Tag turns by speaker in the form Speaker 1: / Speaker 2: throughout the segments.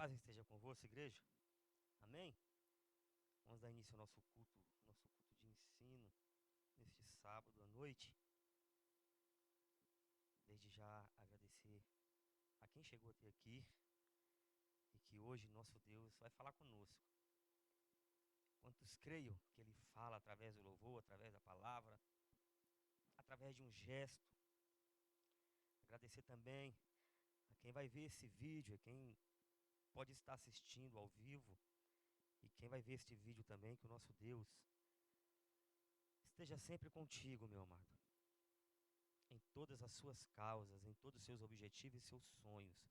Speaker 1: Paz esteja convosco, igreja. Amém? Vamos dar início ao nosso culto de ensino, neste sábado à noite. Desde já agradecer a quem chegou até aqui e que hoje nosso Deus vai falar conosco. Quantos creiam que Ele fala através do louvor, através da palavra, através de um gesto. Agradecer também a quem vai ver esse vídeo, a quem pode estar assistindo ao vivo e quem vai ver este vídeo também, que o nosso Deus esteja sempre contigo, meu amado, em todas as suas causas, em todos os seus objetivos e seus sonhos.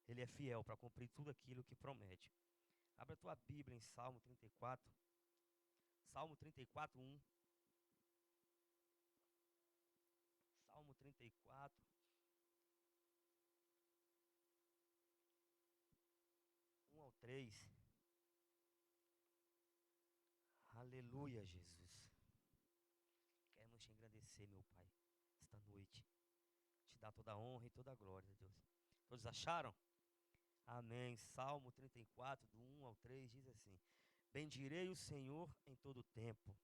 Speaker 1: Ele é fiel para cumprir tudo aquilo que promete. Abra a tua Bíblia em Salmo 34, Salmo 34, 1. Salmo 34, 1 ao 3. Aleluia, Jesus. Queremos te agradecer, meu Pai, esta noite. Te dar toda a honra e toda a glória, Deus. Todos acharam? Amém. Salmo 34, do 1 ao 3, diz assim: Bendirei o Senhor em todo o tempo.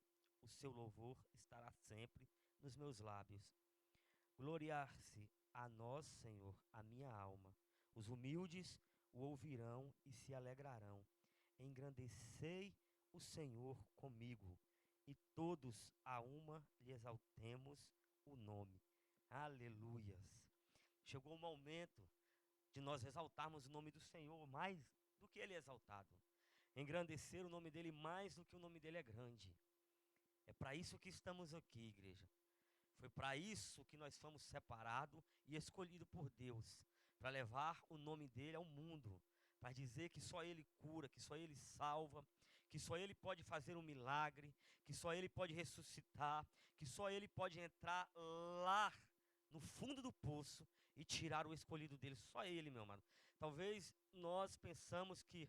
Speaker 1: O seu louvor estará sempre nos meus lábios. Gloriar-se a nós, Senhor, a minha alma. Os humildes o ouvirão e se alegrarão. Engrandecei o Senhor comigo, e todos a uma lhe exaltemos o nome. Aleluias. Chegou o momento de nós exaltarmos o nome do Senhor mais do que Ele é exaltado. Engrandecer o nome dEle mais do que o nome dEle é grande. É para isso que estamos aqui, igreja. Foi para isso que nós fomos separados e escolhidos por Deus, para levar o nome dEle ao mundo, para dizer que só Ele cura, que só Ele salva, que só Ele pode fazer um milagre, que só Ele pode ressuscitar, que só Ele pode entrar lá no fundo do poço e tirar o escolhido dele, só Ele, meu amado. Talvez nós pensamos que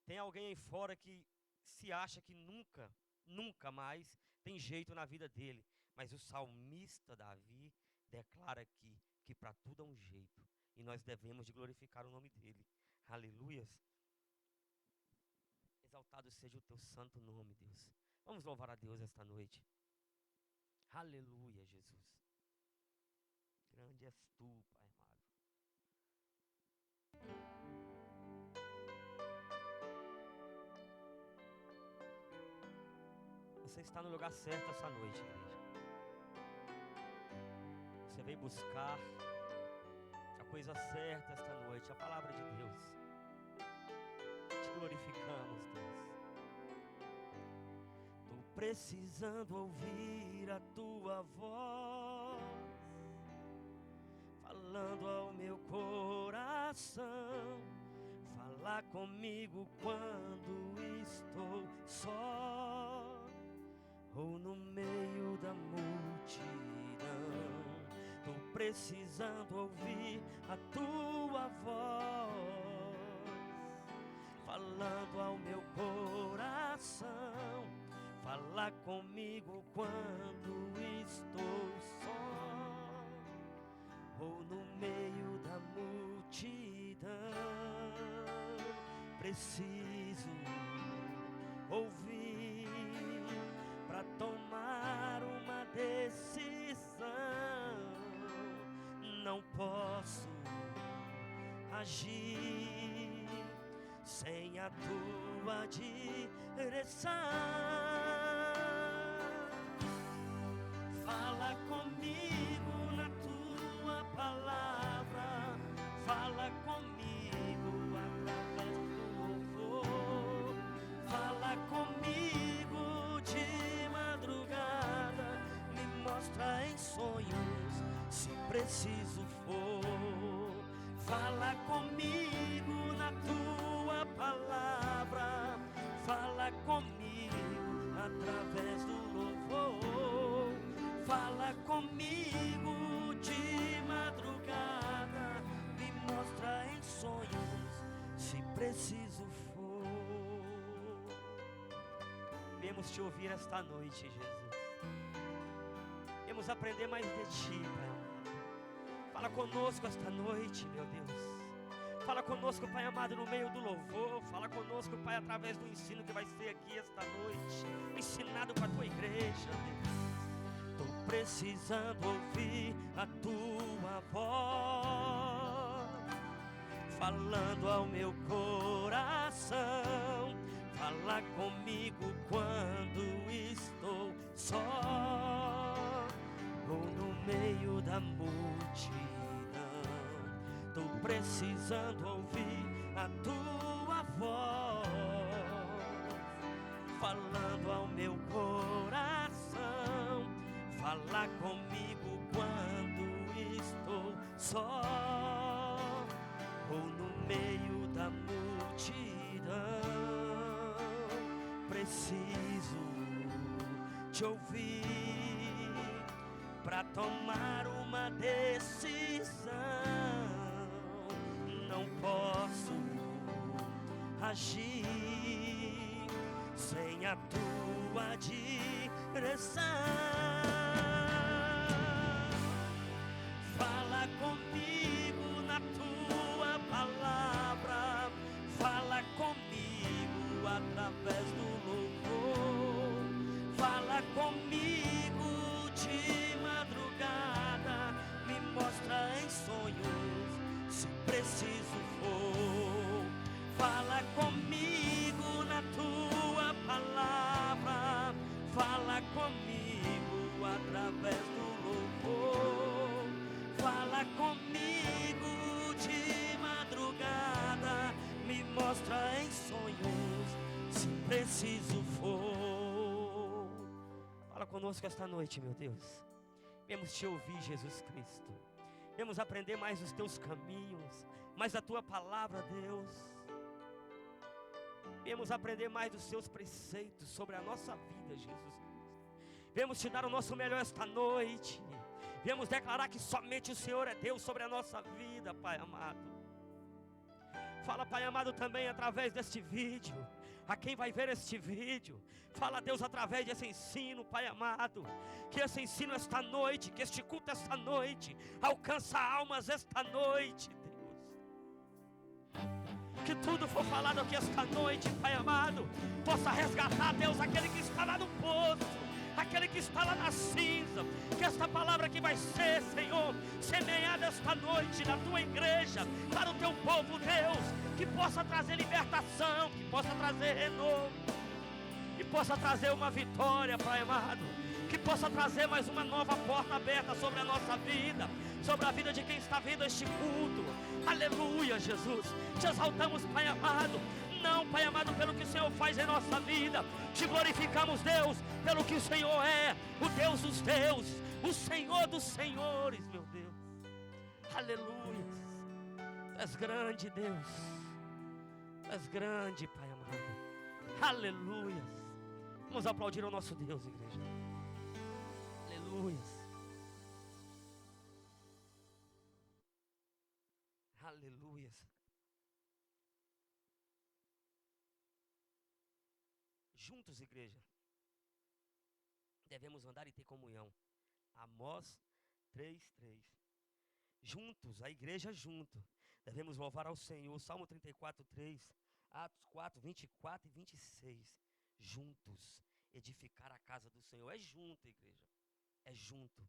Speaker 1: tem alguém aí fora que se acha que nunca mais tem jeito na vida dele. Mas o salmista Davi declara aqui que para tudo há um jeito. E nós devemos de glorificar o nome dele. Aleluias. Exaltado seja o teu santo nome, Deus. Vamos louvar a Deus esta noite. Aleluia, Jesus. Grande és tu, Pai amado. Você está no lugar certo essa noite, igreja. Você veio buscar a coisa certa esta noite, a palavra de Deus. Te glorificamos, Deus. Tô precisando ouvir a tua voz, falando ao meu coração. Falar comigo quando estou só ou no meio da multidão. Tô precisando ouvir a tua voz, falando ao meu coração. Falar comigo quando estou só ou no meio da multidão. Preciso ouvir para tomar uma decisão. Não posso agir sem a tua direção. Fala comigo na tua palavra, fala comigo através do louvor, fala comigo de madrugada, me mostra em sonhos se preciso for. Fala comigo na tua palavra, fala comigo através do louvor, fala comigo de madrugada, me mostra em sonhos se preciso for. Viemos te ouvir esta noite, Jesus. Viemos aprender mais de ti, Pai. Fala conosco esta noite, meu Deus. Fala conosco, Pai amado, no meio do louvor. Fala conosco, Pai, através do ensino que vai ser aqui esta noite, ensinado para a tua igreja, Deus. Tô precisando ouvir a tua voz, falando ao meu coração. Fala comigo quando estou só ou no meio da multidão. Tô precisando ouvir a tua voz, falando ao meu coração. Fala comigo quando estou só ou no meio da multidão. Preciso te ouvir pra tomar uma decisão. Não posso agir sem a tua direção. Fala comigo na tua palavra, fala comigo através do louvor, fala comigo de madrugada, me mostra em sonhos se preciso for. Fala comigo na tua palavra, fala comigo através do louvor, fala comigo de madrugada, me mostra em sonhos se preciso for. Fala conosco esta noite, meu Deus. Vemos te ouvir, Jesus Cristo. Vamos aprender mais dos teus caminhos, mais da tua palavra, Deus. Vamos aprender mais dos seus preceitos sobre a nossa vida, Jesus Cristo. Vamos te dar o nosso melhor esta noite. Vamos declarar que somente o Senhor é Deus sobre a nossa vida, Pai amado. Fala, Pai amado, também através deste vídeo, a quem vai ver este vídeo. Fala, Deus, através desse ensino, Pai amado, que esse ensino esta noite, que este culto esta noite alcança almas esta noite, Deus. Que tudo for falado aqui esta noite, Pai amado, possa resgatar, Deus, aquele que está lá no poço, aquele que está lá na cinza. Que esta palavra que vai ser, Senhor, semeada esta noite na tua igreja, para o teu povo, Deus, que possa trazer libertação, que possa trazer renovo, que possa trazer uma vitória, Pai amado, que possa trazer mais uma nova porta aberta sobre a nossa vida, sobre a vida de quem está vendo este culto. Aleluia, Jesus. Te exaltamos, Pai amado. Não, Pai amado, pelo que o Senhor faz em nossa vida. Te glorificamos, Deus, pelo que o Senhor é, o Deus dos deuses, o Senhor dos senhores, meu Deus. Aleluia. Tu és grande, Deus. Tu és grande, Pai amado. Aleluia. Vamos aplaudir ao nosso Deus, igreja. Aleluia. Aleluia. Juntos, igreja, devemos andar e ter comunhão. Amós 3:3. Juntos, a igreja junto, devemos louvar ao Senhor. Salmo 34:3. Atos 4:24 e 26. Juntos, edificar a casa do Senhor. É junto, igreja. É junto.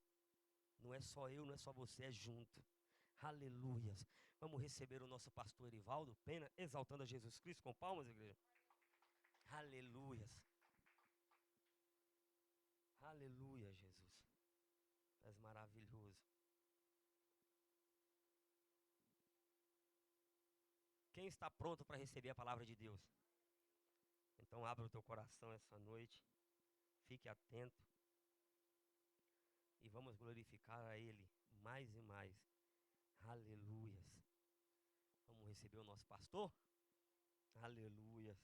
Speaker 1: Não é só eu, não é só você, é junto. Aleluias. Vamos receber o nosso pastor Erivaldo Pena, exaltando a Jesus Cristo com palmas, igreja. Aleluias. Aleluia, Jesus. Tu és maravilhoso. Quem está pronto para receber a palavra de Deus? Então abra o teu coração essa noite. Fique atento. E vamos glorificar a Ele mais e mais. Aleluias. Vamos receber o nosso pastor? Aleluias.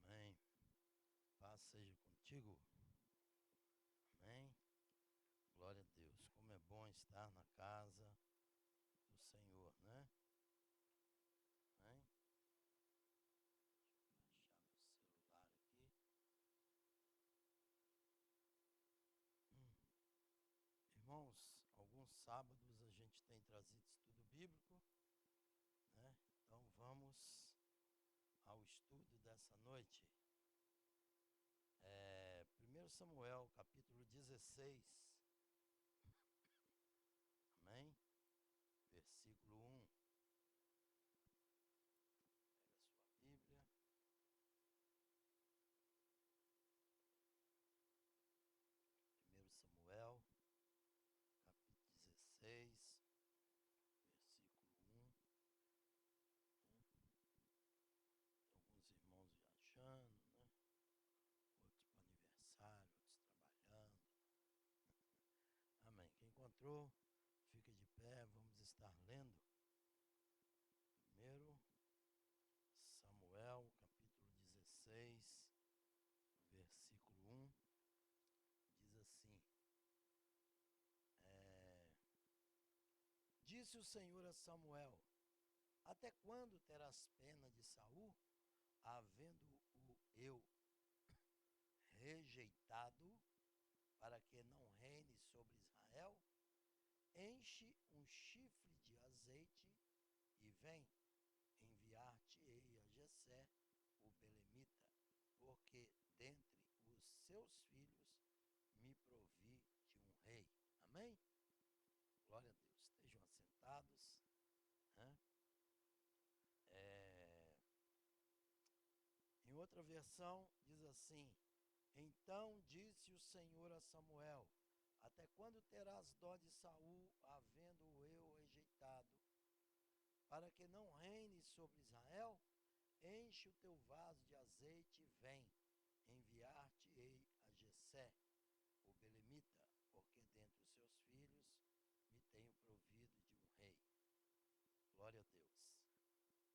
Speaker 2: Amém. Paz seja contigo. Amém. Glória a Deus. Como é bom estar na casa do Senhor, né? Amém. Deixa eu baixar meu celular aqui. sábados a gente tem trazido estudo bíblico, né? Então vamos ao estudo dessa noite. 1 Samuel, capítulo 16. Amém? Versículo 1. Pega a sua Bíblia. 1 Samuel, capítulo 16, versículo 1. Alguns irmãos viajando, né? Outros para aniversário, outros trabalhando. Amém. Quem encontrou, fica de pé, vamos estar lendo. 1 Samuel, capítulo 16, versículo 1, diz assim: Disse o Senhor a Samuel: Até quando terás pena de Saul, havendo-o eu rejeitado, para que não reine sobre Israel? Enche um chifre de azeite e vem, enviar-te-ei a Jessé, o belemita, porque dentre os seus filhos me provi de um rei. Amém? Glória a Deus. Estejam assentados, né? Em outra versão diz assim: Então disse o Senhor a Samuel: Até quando terás dó de Saul, havendo-o eu rejeitado, para que não reine sobre Israel? Enche o teu vaso de azeite e vem, enviar-te-ei a Jessé, o belemita, porque dentre os seus filhos me tenho provido de um rei. Glória a Deus.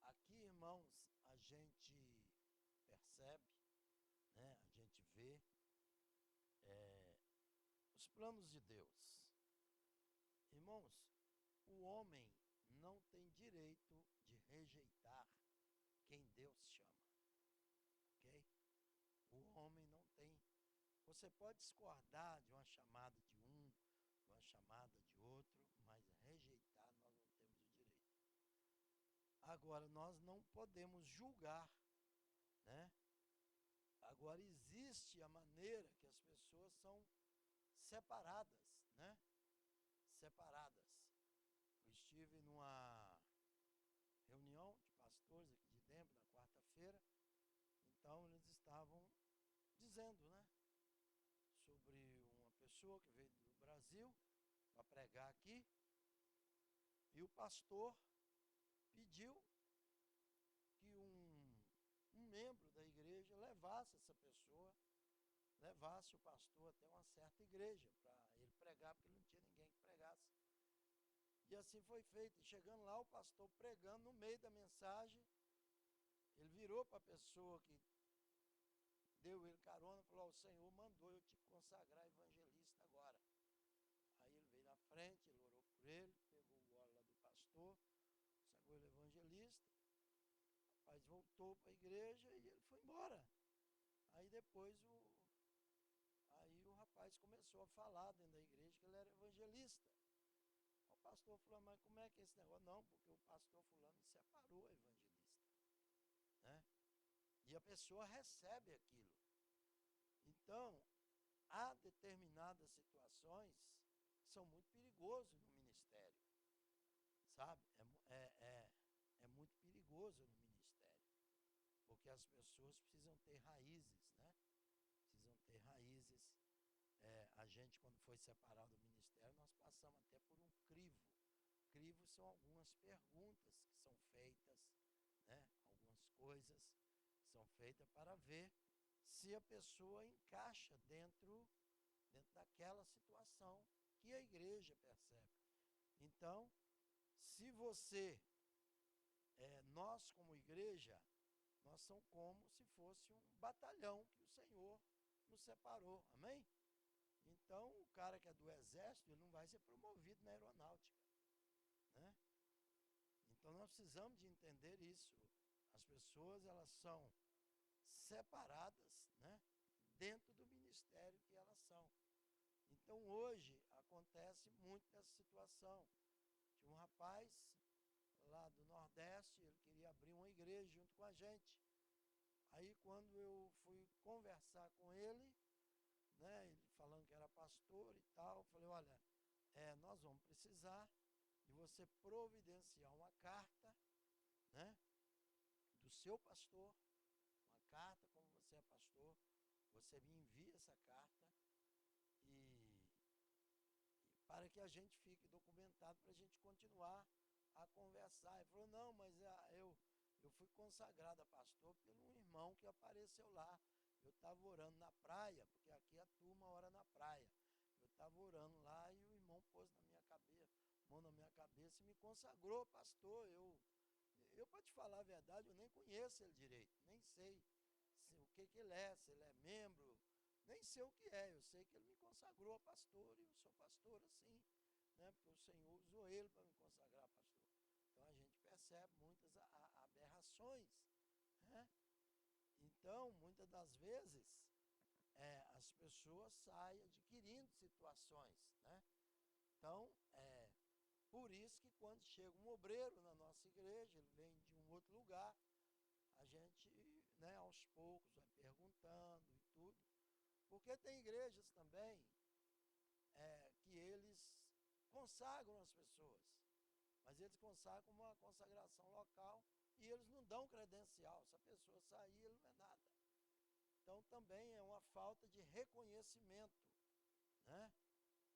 Speaker 2: Aqui, irmãos, a gente percebe, né? A gente vê os planos de Deus. Irmãos, o homem não tem direito de rejeitar quem Deus chama, ok? O homem não tem. Você pode discordar de uma chamada de um, de uma chamada de outro, mas rejeitar nós não temos o direito. Agora, nós não podemos julgar, né? Agora, existe a maneira que as pessoas são separadas, né? Separadas. Eu estive numa reunião de pastores aqui de Denver, na quarta-feira. Então, eles estavam dizendo, né? Sobre uma pessoa que veio do Brasil para pregar aqui. E o pastor pediu que um membro da igreja levasse essa pessoa, levasse o pastor até uma certa igreja para ele pregar, porque não tinha ninguém que pregasse. E assim foi feito. E chegando lá, o pastor pregando, no meio da mensagem, ele virou para a pessoa que deu ele carona e falou: O Senhor mandou eu te consagrar evangelista agora. Aí ele veio na frente, ele orou por ele, pegou o óleo lá do pastor, consagrou ele evangelista. O rapaz voltou para a igreja e ele foi embora. Aí depois o rapaz começou a falar dentro da igreja que ele era evangelista. O pastor falou: Mas como é que é esse negócio? Não, porque o pastor fulano separou o evangelista, né? E a pessoa recebe aquilo. Então, há determinadas situações que são muito perigosas no ministério, sabe? É muito perigoso no ministério, porque as pessoas precisam ter raízes, né? Precisam ter raízes. A gente, quando foi separado do ministério, nós passamos até por um crivo. Crivos são algumas perguntas que são feitas, né? Algumas coisas que são feitas para ver se a pessoa encaixa dentro daquela situação que a igreja percebe. Então, se você, nós como igreja, nós somos como se fosse um batalhão que o Senhor nos separou, amém? Então, o cara que é do exército, ele não vai ser promovido na aeronáutica, né? Então, nós precisamos de entender isso. As pessoas, elas são separadas, né? Dentro do ministério que elas são. Então, hoje, a acontece muito essa situação. Tinha um rapaz lá do Nordeste, ele queria abrir uma igreja junto com a gente. Aí quando eu fui conversar com ele, né, ele falando que era pastor e tal, eu falei, olha, nós vamos precisar de você providenciar uma carta, né, do seu pastor, uma carta, como você é pastor, você me envia essa carta e para que a gente fique documentado, para a gente continuar a conversar. Ele falou, não, mas eu fui consagrado a pastor pelo um irmão que apareceu lá. Eu estava orando na praia, porque aqui a turma ora na praia. Eu estava orando lá e o irmão pôs na minha cabeça, mão na minha cabeça e me consagrou pastor. Eu para te falar a verdade, eu nem conheço ele direito, nem sei o que ele é, se ele é membro, nem sei o que é. Eu sei que ele me consagrou a pastor e eu sou pastor assim, né? Porque o Senhor usou ele para me consagrar a pastor. Então a gente percebe muitas aberrações, né? Então, muitas das vezes, as pessoas saem adquirindo situações, né? Então, por isso que quando chega um obreiro na nossa igreja, ele vem de um outro lugar, a gente, né, aos poucos vai perguntando e tudo, porque tem igrejas também que eles consagram as pessoas, mas eles consagram uma consagração local e eles não dão credencial. Se a pessoa sair, ele não é nada. Então também é uma falta de reconhecimento, né?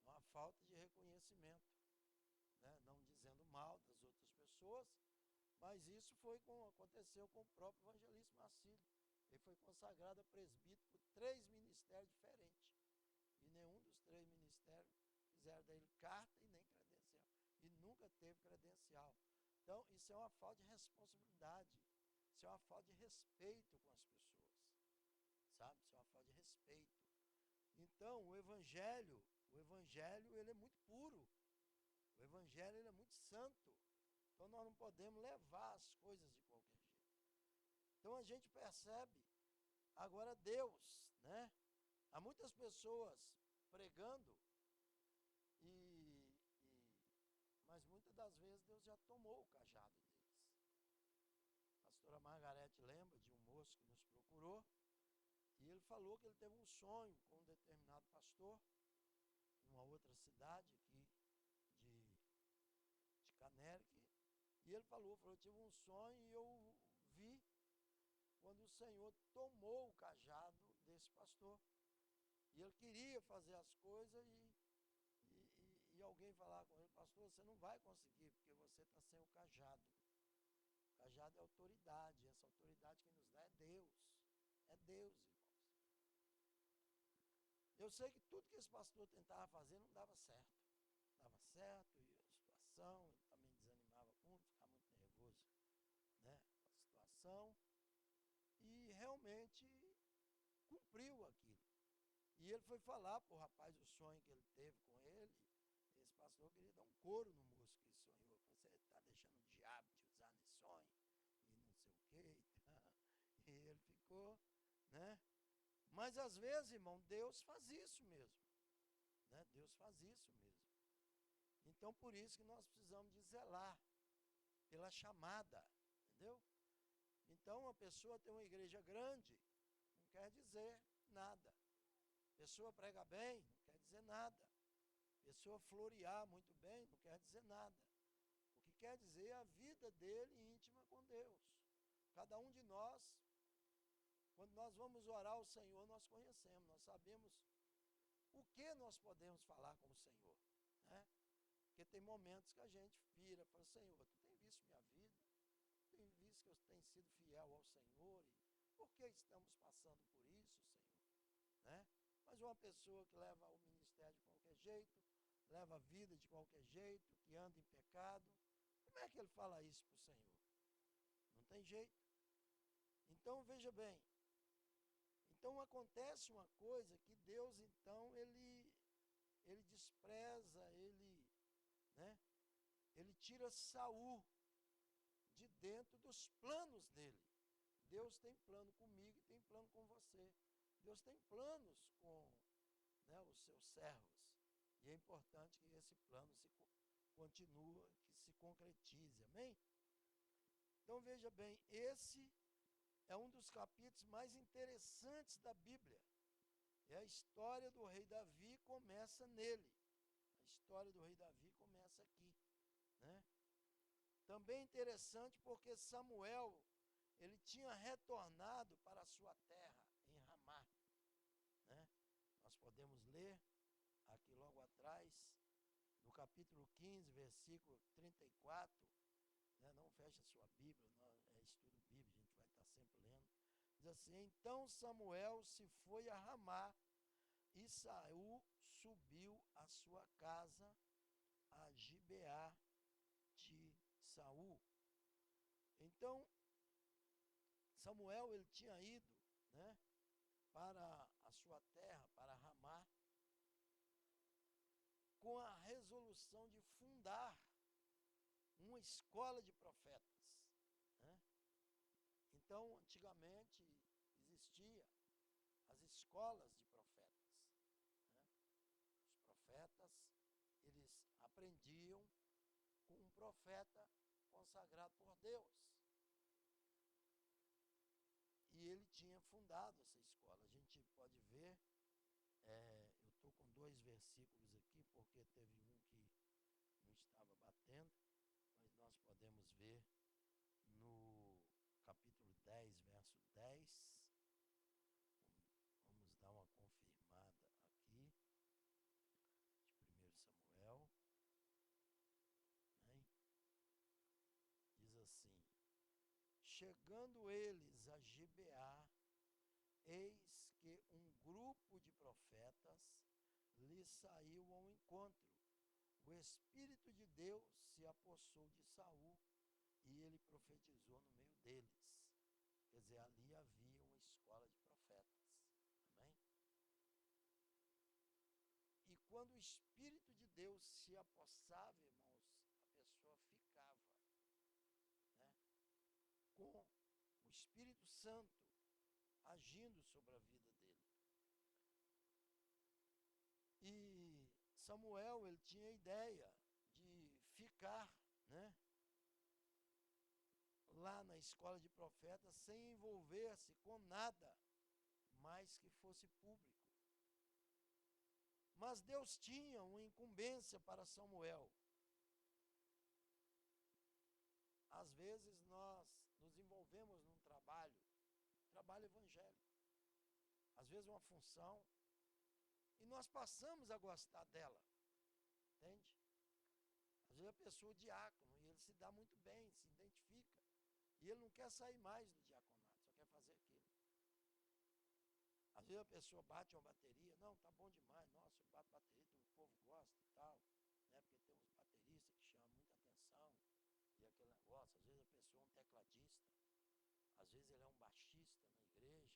Speaker 2: Uma falta de reconhecimento, né? Não dizendo mal das outras pessoas, mas isso aconteceu com o próprio evangelista Marcílio. Ele foi consagrado a presbítero por 3 ministérios diferentes. E nenhum dos 3 ministérios fizeram dele carta e nem credencial. E nunca teve credencial. Então, isso é uma falta de responsabilidade. Isso é uma falta de respeito com as pessoas. Sabe? Isso é uma falta de respeito. Então, o evangelho, ele é muito puro. O evangelho, ele é muito santo. Então, nós não podemos levar as coisas de qualquer jeito. Então, a gente percebe, agora Deus, né? Há muitas pessoas pregando, mas muitas das vezes Deus já tomou o cajado deles. A pastora Margarete lembra de um moço que nos procurou, e ele falou que ele teve um sonho com um determinado pastor, em uma outra cidade aqui de Canérico, e ele falou, eu tive um sonho e eu vi quando o Senhor tomou o cajado desse pastor. E ele queria fazer as coisas e alguém falar com ele, pastor, você não vai conseguir, porque você está sem o cajado. O cajado é autoridade, essa autoridade que nos dá é Deus. É Deus, irmãos. Eu sei que tudo que esse pastor tentava fazer não dava certo. Dava certo, e a situação, ele também desanimava muito, ficava muito nervoso, né, com a situação. E realmente cumpriu aquilo. E ele foi falar para o rapaz o sonho que ele teve com ele. Esse pastor queria dar um couro no moço que sonhou. Você está deixando o diabo te usar nesse sonho. E não sei o quê. E ele ficou, né? Mas às vezes, irmão, Deus faz isso mesmo. Né? Deus faz isso mesmo. Então por isso que nós precisamos de zelar pela chamada. Entendeu? Então uma pessoa tem uma igreja grande, não quer dizer nada. Pessoa prega bem, não quer dizer nada. Pessoa florear muito bem, não quer dizer nada. O que quer dizer é a vida dele íntima com Deus. Cada um de nós, quando nós vamos orar ao Senhor, nós conhecemos, nós sabemos o que nós podemos falar com o Senhor, né? Porque tem momentos que a gente vira e fala, Senhor, tu tem visto minha vida? Tem visto que eu tenho sido fiel ao Senhor? E por que estamos passando por isso, Senhor? Né? Mas uma pessoa que leva o ministério de qualquer jeito, leva a vida de qualquer jeito, que anda em pecado, como é que ele fala isso para o Senhor? Não tem jeito. Então, veja bem, então acontece uma coisa que Deus, então, ele despreza, né, ele tira Saul de dentro dos planos dele. Deus tem plano comigo e tem plano com você. Deus tem planos com, né, os seus servos. E é importante que esse plano continue, que se concretize, amém? Então veja bem, esse é um dos capítulos mais interessantes da Bíblia. E a história do rei Davi começa nele. A história do rei Davi começa aqui, né? Também interessante porque Samuel, ele tinha retornado para a sua terra, em Ramá, né? Nós podemos ler aqui logo atrás, no capítulo 15, versículo 34, né? Não feche a sua Bíblia, é estudo bíblico, a gente vai estar sempre lendo. Diz assim: então Samuel se foi a Ramá, e Saul subiu à sua casa, a Gibeá de Saul. Então, Samuel, ele tinha ido, né, para a sua terra, para Ramá, com a resolução de fundar uma escola de profetas, né? Então, antigamente, existia as escolas de profetas, né? Os profetas, eles aprendiam com um profeta consagrado por Deus. E ele tinha fundado essa escola. A gente pode ver, eu estou com 2 versículos aqui, porque teve um que não estava batendo, mas nós podemos ver no capítulo 10, verso 10. Vamos dar uma confirmada aqui, de 1 Samuel, né? Diz assim: chegando eles a Gibeá, eis que um grupo de profetas lhe saiu ao encontro. O Espírito de Deus se apossou de Saul e ele profetizou no meio deles. Quer dizer, ali havia uma escola de profetas. Amém? E quando o Espírito de Deus se apossava, irmãos, a pessoa ficava, né, com o Espírito Santo agindo sobre a vida dele. E Samuel, ele tinha a ideia de ficar, né, lá na escola de profetas sem envolver-se com nada mais que fosse público. Mas Deus tinha uma incumbência para Samuel. Às vezes nós nos envolvemos num trabalho evangélico, às vezes uma função, e nós passamos a gostar dela, entende? Às vezes a pessoa é diácono e ele se dá muito bem, se identifica, e ele não quer sair mais do diaconato, só quer fazer aquilo. Às vezes a pessoa bate uma bateria, não, tá bom demais, nossa, eu bato bateria, o povo gosta e tal, né? Porque tem uns bateristas que chamam muita atenção, e aquele negócio, às vezes a pessoa é um tecladista, às vezes ele é um baixista na igreja,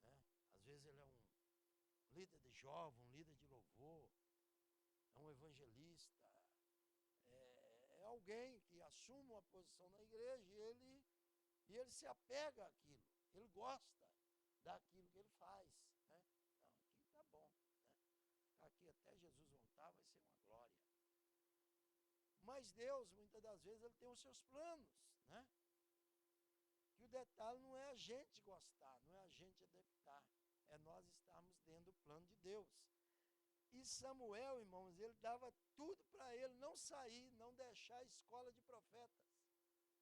Speaker 2: né? Às vezes ele é um líder de jovem, um líder de louvor, é um evangelista, é alguém que assume uma posição na igreja e ele se apega àquilo, ele gosta daquilo que ele faz, né? Não, aqui tá bom, né? Aqui até Jesus voltar vai ser uma glória. Mas Deus, muitas das vezes, ele tem os seus planos, né? Que o detalhe não é a gente gostar, não é a gente adaptar, é nós estarmos dentro do plano de Deus. E Samuel, irmãos, ele dava tudo para ele não sair, não deixar a escola de profetas.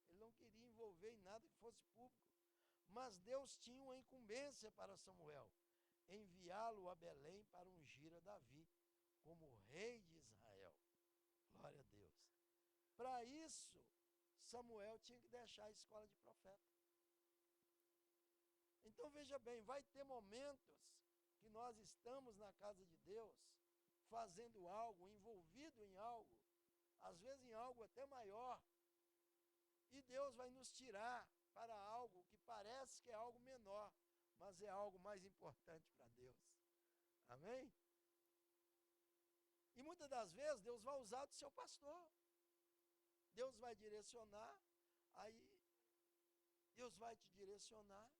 Speaker 2: Ele não queria envolver em nada que fosse público. Mas Deus tinha uma incumbência para Samuel, enviá-lo a Belém para ungir a Davi como rei de Israel. Glória a Deus. Para isso, Samuel tinha que deixar a escola de profeta. Então veja bem, vai ter momentos que nós estamos na casa de Deus, fazendo algo, envolvido em algo, às vezes em algo até maior, e Deus vai nos tirar para algo que parece que é algo menor, mas é algo mais importante para Deus. Amém? E muitas das vezes Deus vai usar do seu pastor. Deus vai direcionar, aí Deus vai te direcionar,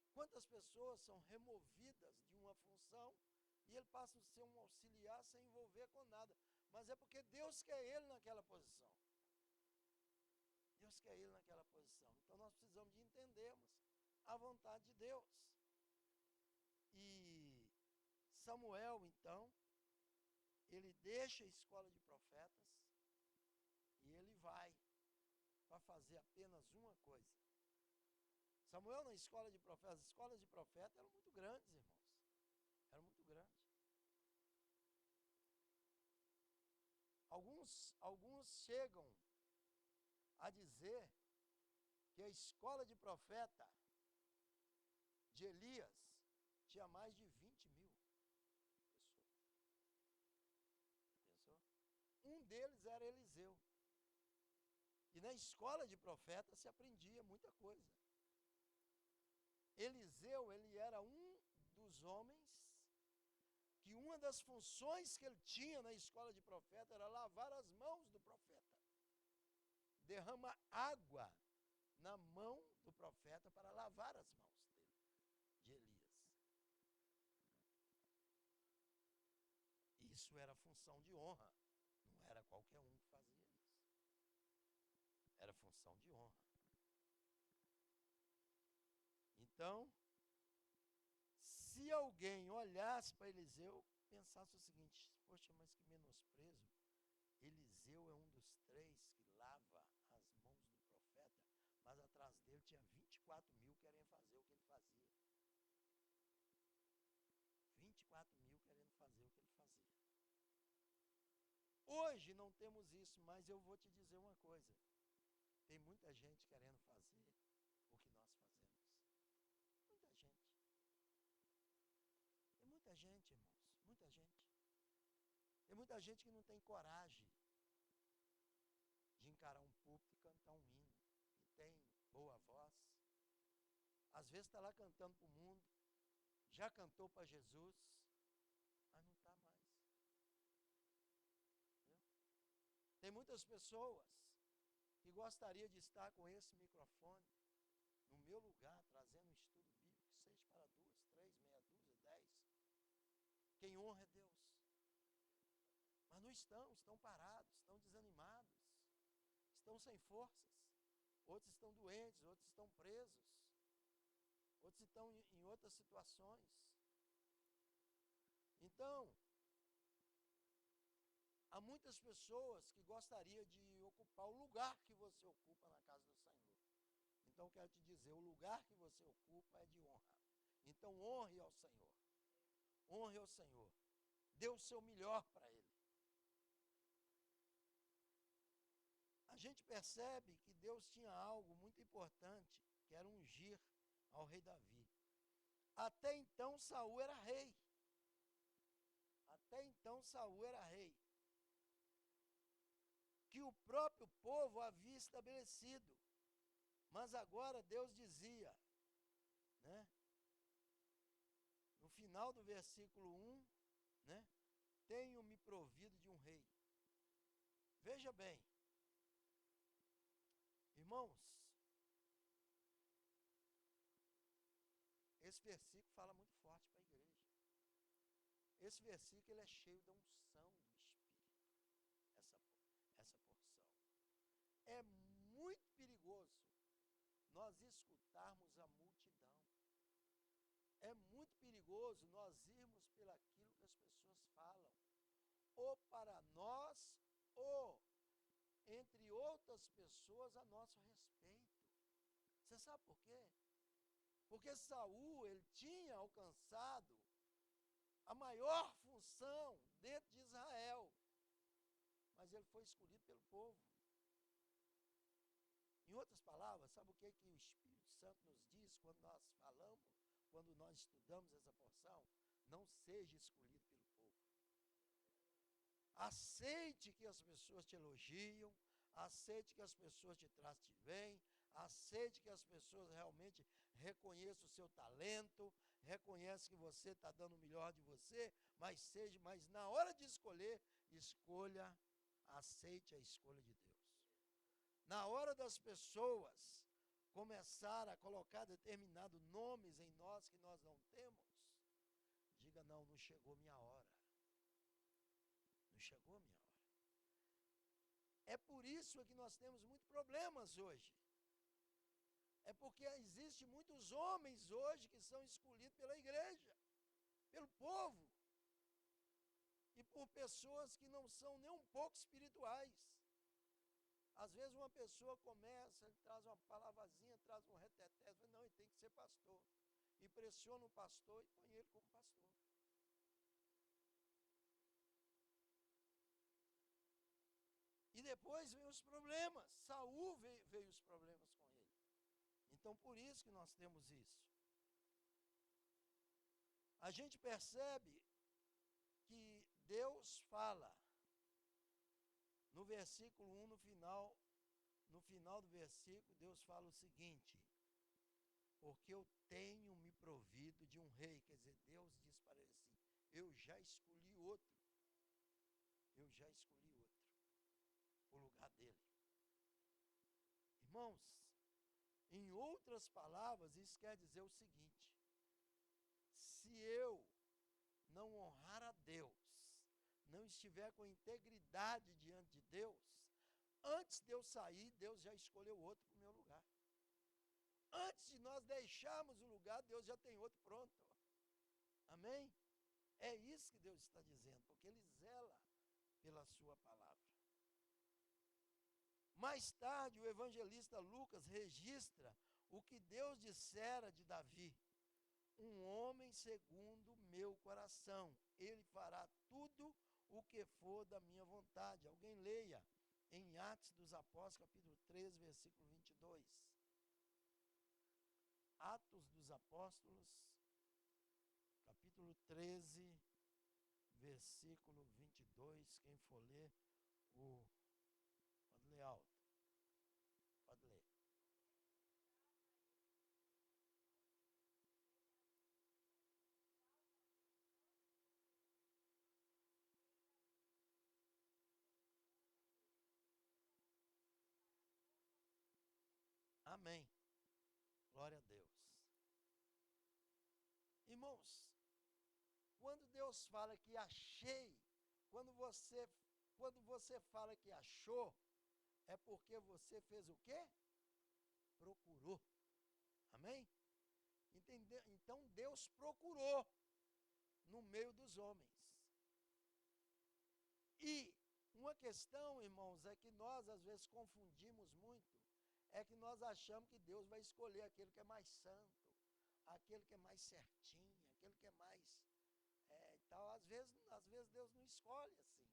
Speaker 2: e Quantas pessoas são removidas de uma função e ele passa a ser um auxiliar sem envolver com nada? Mas é porque Deus quer ele naquela posição. Deus quer ele naquela posição. Então nós precisamos de entendermos a vontade de Deus. E Samuel, então, ele deixa a escola de profetas e ele vai para fazer apenas uma coisa. Samuel na escola de profetas, as escolas de profetas eram muito grandes, irmãos. Eram muito grandes. Alguns chegam a dizer que a escola de profeta de Elias tinha mais de 20.000 pessoas. Pensou? Um deles era Eliseu. E na escola de profeta se aprendia muita coisa. Eliseu, ele era um dos homens que uma das funções que ele tinha na escola de profeta era lavar as mãos do profeta. Derrama água na mão do profeta para lavar as mãos dele, de Elias. Isso era função de honra. Não era qualquer um que fazia isso. Era função de honra. Então, se alguém olhasse para Eliseu, pensasse o seguinte: poxa, mas que menosprezo. Eliseu é um dos 3 que lava as mãos do profeta, mas atrás dele tinha 24.000 querendo fazer o que ele fazia. 24.000 querendo fazer o que ele fazia. Hoje não temos isso, mas eu vou te dizer uma coisa. Tem muita gente querendo fazer o que nós fazemos. Muita gente. Tem muita gente, irmãos. Muita gente. Tem muita gente que não tem coragem de encarar um púlpito e cantar um hino. E tem boa voz. Às vezes está lá cantando para o mundo. Já cantou para Jesus. Mas não está mais. Entendeu? Tem muitas pessoas que gostariam de estar com esse microfone no meu lugar, trazendo um estudo bíblico, seja para 2, 3, meia dúzia, 10. Quem honra é Deus. Mas não estão parados, estão desanimados, estão sem forças. Outros estão doentes, outros estão presos, outros estão em outras situações. Então, há muitas pessoas que gostariam de ocupar o lugar que você ocupa na casa do Senhor. Então, eu quero te dizer, o lugar que você ocupa é de honra. Então, honre ao Senhor. Honre ao Senhor. Dê o seu melhor para Ele. A gente percebe que Deus tinha algo muito importante, que era ungir ao rei Davi. Até então, Saul era rei. Até então, Saul era rei. Que o próprio povo havia estabelecido. Mas agora Deus dizia, né? No final do versículo 1, né? Tenho me provido de um rei. Veja bem, irmãos, esse versículo fala muito forte para a igreja. Esse versículo ele é cheio da unção do Espírito. Essa porção. É muito perigoso nós escutarmos a multidão. É muito perigoso nós irmos pelo aquilo que as pessoas falam. Ou para nós, ou entre outras pessoas a nosso respeito. Você sabe por quê? Porque Saul, ele tinha alcançado a maior função dentro de Israel. Mas ele foi escolhido pelo povo. Em outras palavras, sabe o que o Espírito Santo nos diz quando nós falamos, quando nós estudamos essa porção? Não seja escolhido pelo povo. Aceite que as pessoas te elogiam, aceite que as pessoas te tratem bem, aceite que as pessoas realmente reconheçam o seu talento, reconheçam que você está dando o melhor de você, mas na hora de escolher, aceite a escolha de Deus. Na hora das pessoas começar a colocar determinados nomes em nós que nós não temos, diga: não, não chegou minha hora. Não chegou minha hora. É por isso que nós temos muitos problemas hoje. É porque existem muitos homens hoje que são escolhidos pela igreja, pelo povo, e por pessoas que não são nem um pouco espirituais. Às vezes uma pessoa começa, ele traz uma palavrazinha, traz um reteté, não, ele tem que ser pastor. E pressiona o pastor e põe ele como pastor. E depois vem os problemas. Saul veio os problemas com ele. Então por isso que nós temos isso. A gente percebe que Deus fala no versículo 1, no final do versículo, Deus fala o seguinte: porque eu tenho me provido de um rei. Quer dizer, Deus diz para ele assim: eu já escolhi outro. Eu já escolhi outro. O lugar dele. Irmãos, em outras palavras, isso quer dizer o seguinte: se eu não honrar a Deus, não estiver com integridade diante de Deus, antes de eu sair, Deus já escolheu outro para o meu lugar. Antes de nós deixarmos o lugar, Deus já tem outro pronto. Amém? É isso que Deus está dizendo, porque Ele zela pela sua palavra. Mais tarde, o evangelista Lucas registra o que Deus dissera de Davi: um homem segundo meu coração, ele fará tudo o que for da minha vontade. Alguém leia em Atos dos Apóstolos, capítulo 13, versículo 22. Atos dos Apóstolos, capítulo 13, versículo 22. Quem for ler, pode ler alto. Pode ler. Amém. Glória a Deus. Irmãos, quando Deus fala que achei, quando você fala que achou, é porque você fez o quê? Procurou. Amém? Entendeu? Então Deus procurou no meio dos homens. E uma questão, irmãos, é que nós às vezes confundimos muito, é que nós achamos que Deus vai escolher aquele que é mais santo, aquele que é mais certinho, aquele que é mais tal. Às vezes Deus não escolhe assim.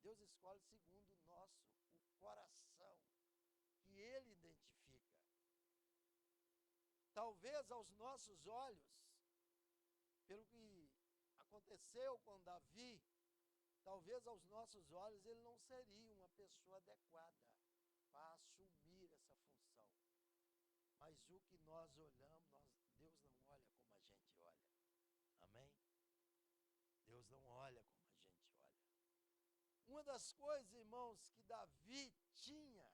Speaker 2: Deus escolhe segundo o coração, que Ele identifica. Talvez aos nossos olhos, pelo que aconteceu com Davi, talvez aos nossos olhos ele não seria uma pessoa adequada para assumir essa função. Mas o que nós olhamos, Deus não olha como a gente olha. Amém? Deus não olha como a gente olha. Uma das coisas, irmãos, que Davi tinha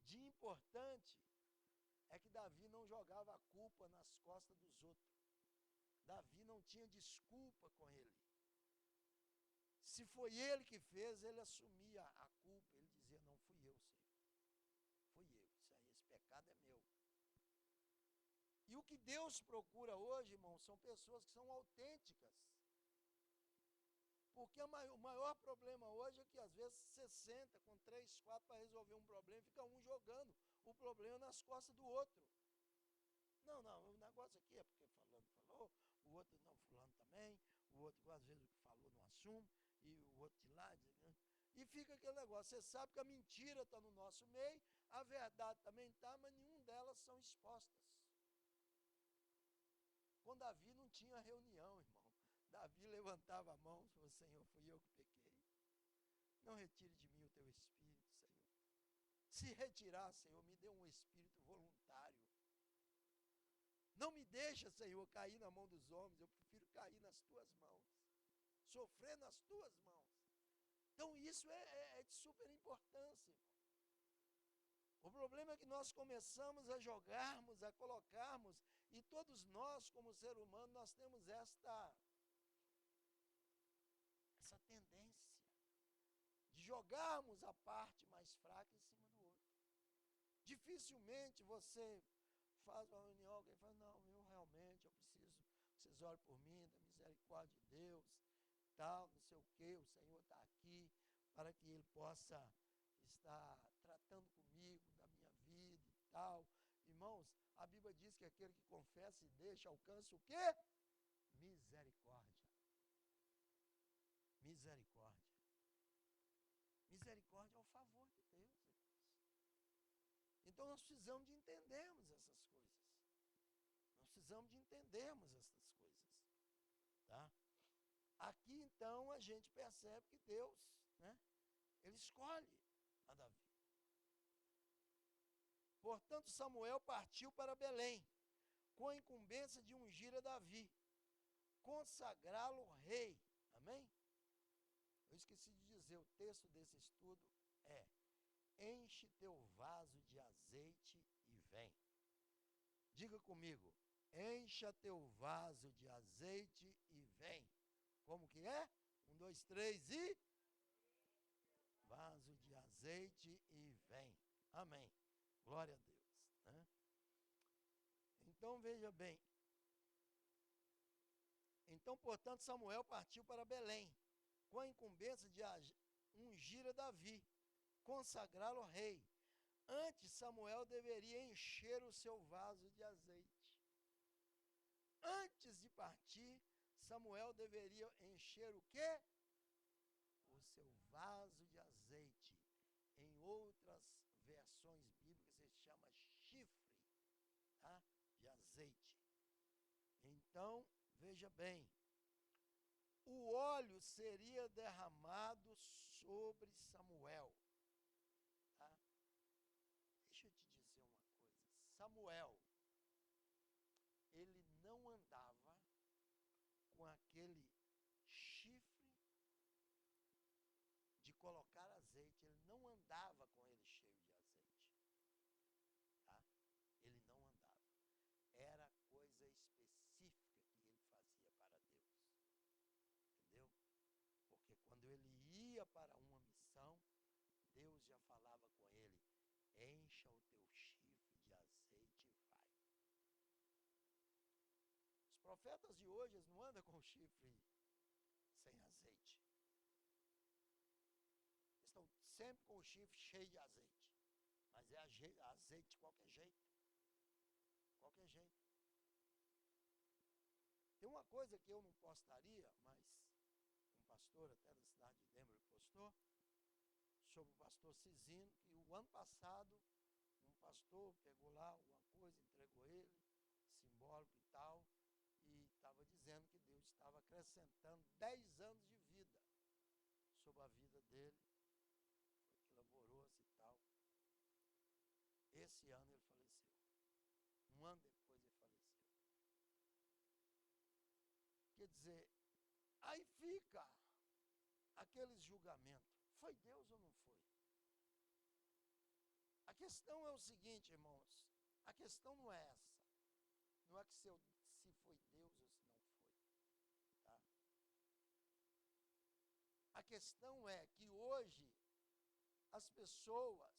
Speaker 2: de importante é que Davi não jogava a culpa nas costas dos outros. Davi não tinha desculpa com ele. Se foi ele que fez, ele assumia a culpa. Ele dizia: não fui eu, Senhor. Fui eu. Esse pecado é meu. E o que Deus procura hoje, irmãos, são pessoas que são autênticas. Porque o maior problema hoje é que às vezes você senta com 3, 4 para resolver um problema, fica um jogando o problema nas costas do outro. Não, o negócio aqui é porque fulano falou, o outro não, fulano também, o outro às vezes o que falou não assume, e o outro de lá, e fica aquele negócio. Você sabe que a mentira está no nosso meio, a verdade também está, mas nenhuma delas são expostas. Com Davi não tinha reunião, irmão. Davi levantava a mão e falou: Senhor, fui eu que pequei. Não retire de mim o teu espírito, Senhor. Se retirar, Senhor, me dê um espírito voluntário. Não me deixa, Senhor, cair na mão dos homens. Eu prefiro cair nas tuas mãos. Sofrer nas tuas mãos. Então isso é de super importância, irmão. O problema é que nós começamos a jogarmos, a colocarmos, e todos nós, como ser humano, nós temos essa tendência de jogarmos a parte mais fraca em cima do outro. Dificilmente você faz uma reunião, alguém fala, não, eu realmente, eu preciso, vocês orem por mim, da misericórdia de Deus, tal, não sei o que, o Senhor está aqui, para que Ele possa estar tratando comigo, da minha vida e tal. Irmãos, a Bíblia diz que aquele que confessa e deixa, alcança o quê? Misericórdia. Misericórdia. Misericórdia é o favor de Deus, irmãos. Então nós precisamos de entendermos essas coisas. Nós precisamos de entendermos essas coisas. Tá? Aqui então a gente percebe que Deus, né, Ele escolhe a Davi. Portanto, Samuel partiu para Belém, com a incumbência de ungir a Davi, consagrá-lo rei. Amém? Eu esqueci de dizer, o texto desse estudo é: enche teu vaso de azeite e vem. Diga comigo, encha teu vaso de azeite e vem. Como que é? 1, 2, 3 e... vaso de azeite e vem. Amém. Glória a Deus. Né? Então veja bem. Então, portanto, Samuel partiu para Belém, com a incumbência de ungir a Davi, consagrá-lo rei. Antes, Samuel deveria encher o seu vaso de azeite. Antes de partir, Samuel deveria encher o quê? O seu vaso de azeite. Em outras versões bíblicas, ele chama chifre, tá? De azeite. Então, veja bem, o óleo seria derramado sobre Samuel. Tá? Deixa eu te dizer uma coisa. Samuel, ele não andava com aquele chifre de colocar azeite. Ele não andava com ele cheio de azeite. Tá? Ele não andava. Era coisa específica que ele fazia para Deus. Entendeu? Porque quando ele ia para uma missão, Deus já falava com ele: encha o teu chifre de azeite e vai. Os profetas de hoje, eles não andam com o chifre sem azeite. Estão sempre com o chifre cheio de azeite. Mas é azeite de qualquer jeito. Qualquer jeito. Tem uma coisa que eu não postaria, mas um pastor até da cidade de Denver postou, sobre o pastor Cisino, que o ano passado um pastor pegou lá alguma coisa, entregou ele, simbólico e tal, e estava dizendo que Deus estava acrescentando 10 anos de vida sobre a vida dele. Foi clamoroso e tal. Esse ano ele faleceu. Um ano depois ele faleceu. Quer dizer, aí fica aqueles julgamentos. Foi Deus ou não foi? A questão é o seguinte, irmãos. A questão não é essa. Não é que se foi Deus ou se não foi. Tá? A questão é que hoje as pessoas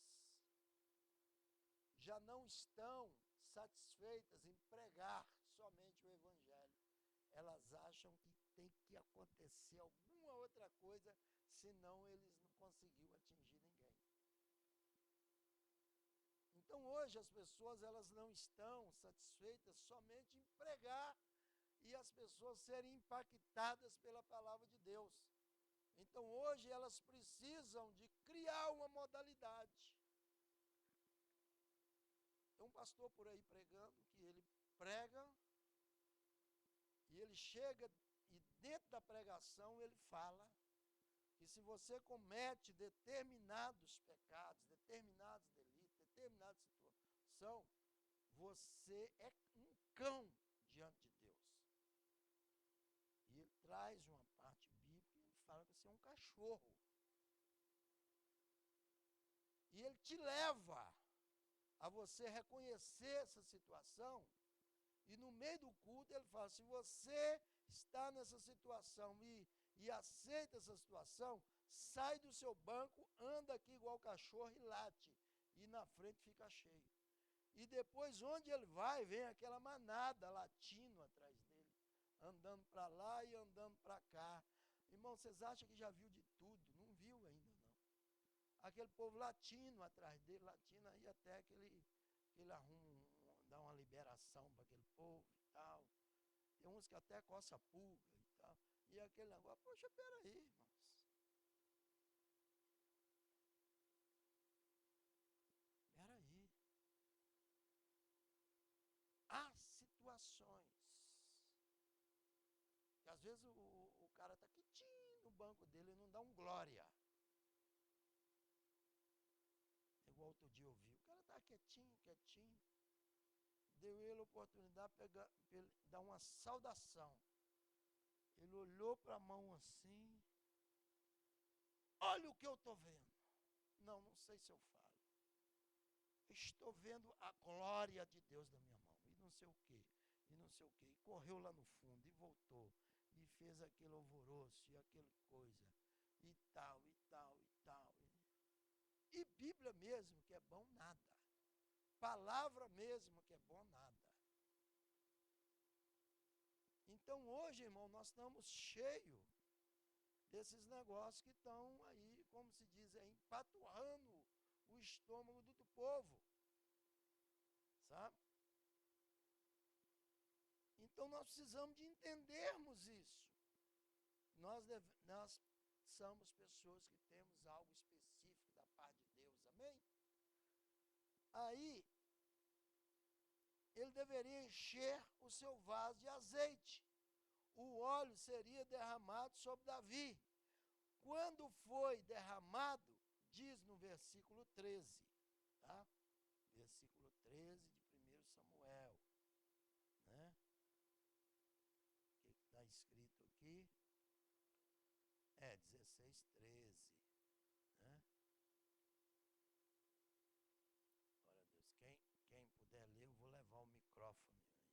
Speaker 2: já não estão satisfeitas em pregar somente o Evangelho. Elas acham que tem que acontecer alguma outra coisa, senão eles não conseguiram atingir ninguém. Então hoje as pessoas, elas não estão satisfeitas somente em pregar e as pessoas serem impactadas pela palavra de Deus. Então hoje elas precisam de criar uma modalidade. Tem um pastor por aí pregando, que ele prega e ele chega e dentro da pregação ele fala que se você comete determinados pecados, determinados delitos, determinada situação, você é um cão diante de Deus. E ele traz uma parte bíblica e ele fala que você é um cachorro. E ele te leva a você reconhecer essa situação. E no meio do culto ele fala, se você está nessa situação e aceita essa situação, sai do seu banco, anda aqui igual cachorro e late. E na frente fica cheio. E depois onde ele vai, vem aquela manada latindo atrás dele. Andando para lá e andando para cá. Irmão, vocês acham que já viu de tudo? Não viu ainda não. Aquele povo latino atrás dele, latino aí até que ele arruma, dá uma liberação para aquele povo e tal. Tem uns que até coça a pulga e tal. E aquele negócio, poxa, peraí, irmãos. Peraí. Há situações que às vezes o cara está quietinho no banco dele e não dá um glória. Igual outro dia eu vi, o cara está quietinho, quietinho. Deu ele a oportunidade de dar uma saudação. Ele olhou para a mão assim. Olha o que eu estou vendo. Não sei se eu falo. Estou vendo a glória de Deus na minha mão. E não sei o quê. E não sei o quê. E correu lá no fundo e voltou. E fez aquele alvoroço e aquela coisa. E tal, e tal, e tal. E Bíblia mesmo, que é bom, nada. Palavra mesmo, que é bom, nada. Então hoje, irmão, nós estamos cheios desses negócios que estão aí, como se diz, empaturrando o estômago do povo. Sabe? Então nós precisamos de entendermos isso. Nós somos pessoas que temos algo específico da parte de Deus, amém? Aí, ele deveria encher o seu vaso de azeite. O óleo seria derramado sobre Davi. Quando foi derramado, diz no versículo 13, tá? Versículo 13 de 1 Samuel, né? O que está escrito aqui? 16, 13, né? Glória a Deus. Quem puder ler, eu vou levar o microfone aí.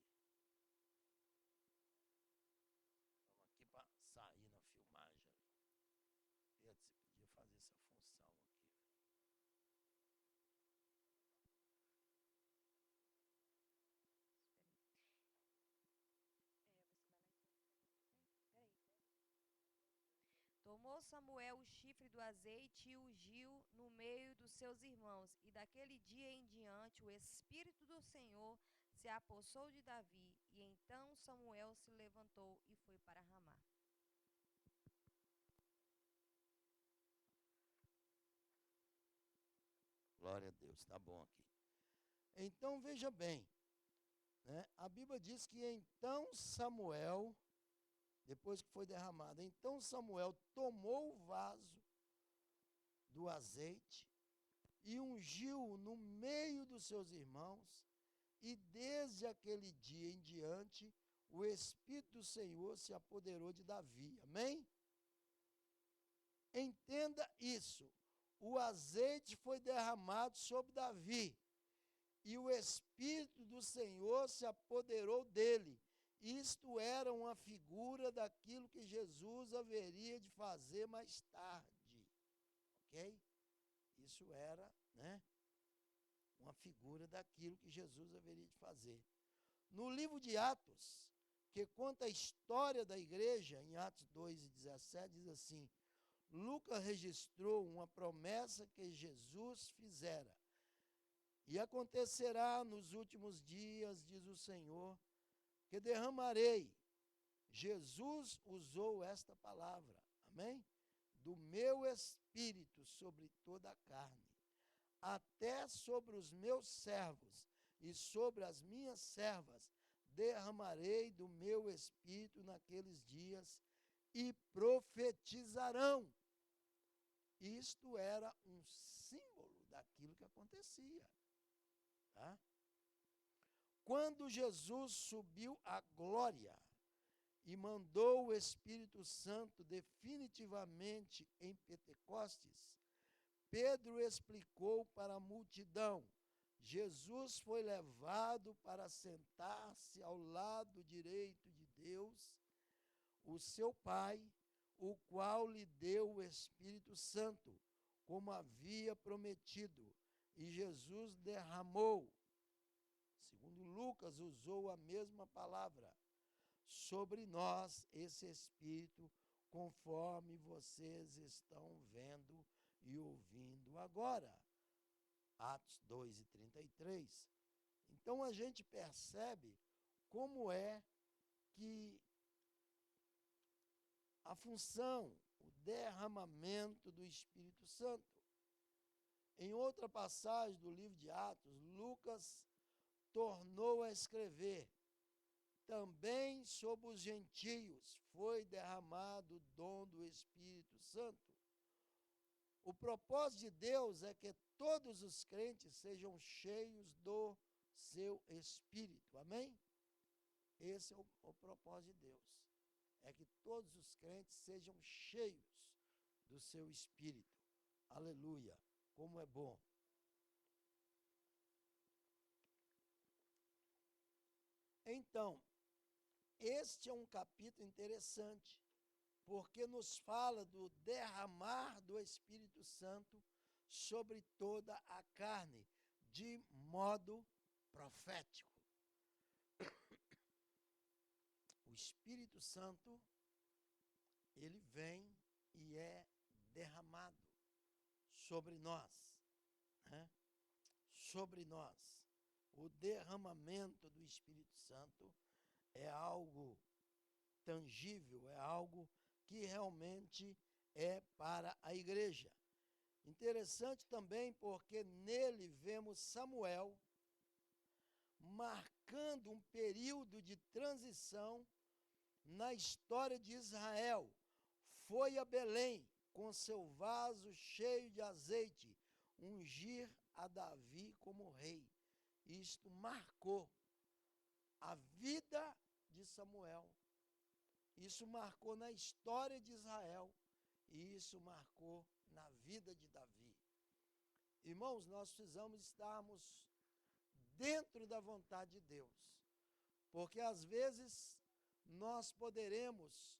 Speaker 2: Vamos aqui para sair na filmagem. Pedro, você podia fazer essa função aqui.
Speaker 3: Tomou Samuel o chifre do azeite e ungiu no meio dos seus irmãos. E daquele dia em diante o Espírito do Senhor se apossou de Davi. E então Samuel se levantou e foi para Ramá.
Speaker 2: Glória a Deus, está bom aqui. Então veja bem, né? A Bíblia diz que então Samuel, depois que foi derramado, então Samuel tomou o vaso do azeite e ungiu no meio dos seus irmãos, e desde aquele dia em diante, o Espírito do Senhor se apoderou de Davi. Amém? Entenda isso. O azeite foi derramado sobre Davi, e o Espírito do Senhor se apoderou dele. Isto era uma figura daquilo que Jesus haveria de fazer mais tarde. Ok? Isso era, né, uma figura daquilo que Jesus haveria de fazer. No livro de Atos, que conta a história da igreja, em Atos 2:17, diz assim: Lucas registrou uma promessa que Jesus fizera. E acontecerá nos últimos dias, diz o Senhor, que derramarei. Jesus usou esta palavra, amém? Do meu espírito sobre toda a carne, até sobre os meus servos e sobre as minhas servas, derramarei do meu espírito naqueles dias e profetizarão. Isto era um símbolo daquilo que acontecia. Tá? Quando Jesus subiu à glória e mandou o Espírito Santo definitivamente em Pentecostes, Pedro explicou para a multidão: Jesus foi levado para sentar-se ao lado direito de Deus, o seu Pai, o qual lhe deu o Espírito Santo, como havia prometido. E Jesus derramou, segundo Lucas usou a mesma palavra, sobre nós esse Espírito, conforme vocês estão vendo e ouvindo agora. Atos 2:33. Então a gente percebe como é que a função, o derramamento do Espírito Santo. Em outra passagem do livro de Atos, Lucas tornou a escrever: também sobre os gentios foi derramado o dom do Espírito Santo. O propósito de Deus é que todos os crentes sejam cheios do seu Espírito. Amém? Esse é o propósito de Deus. É que todos os crentes sejam cheios do seu Espírito. Aleluia! Como é bom. Então, este é um capítulo interessante, porque nos fala do derramar do Espírito Santo sobre toda a carne, de modo profético. O Espírito Santo, ele vem e é derramado sobre nós, né? Sobre nós. O derramamento do Espírito Santo é algo tangível, é algo que realmente é para a igreja. Interessante também porque nele vemos Samuel marcando um período de transição na história de Israel. Foi a Belém com seu vaso cheio de azeite, ungir a Davi como rei. Isto marcou a vida de Samuel. Isso marcou na história de Israel. E isso marcou na vida de Davi. Irmãos, nós precisamos estarmos dentro da vontade de Deus. Porque às vezes nós poderemos,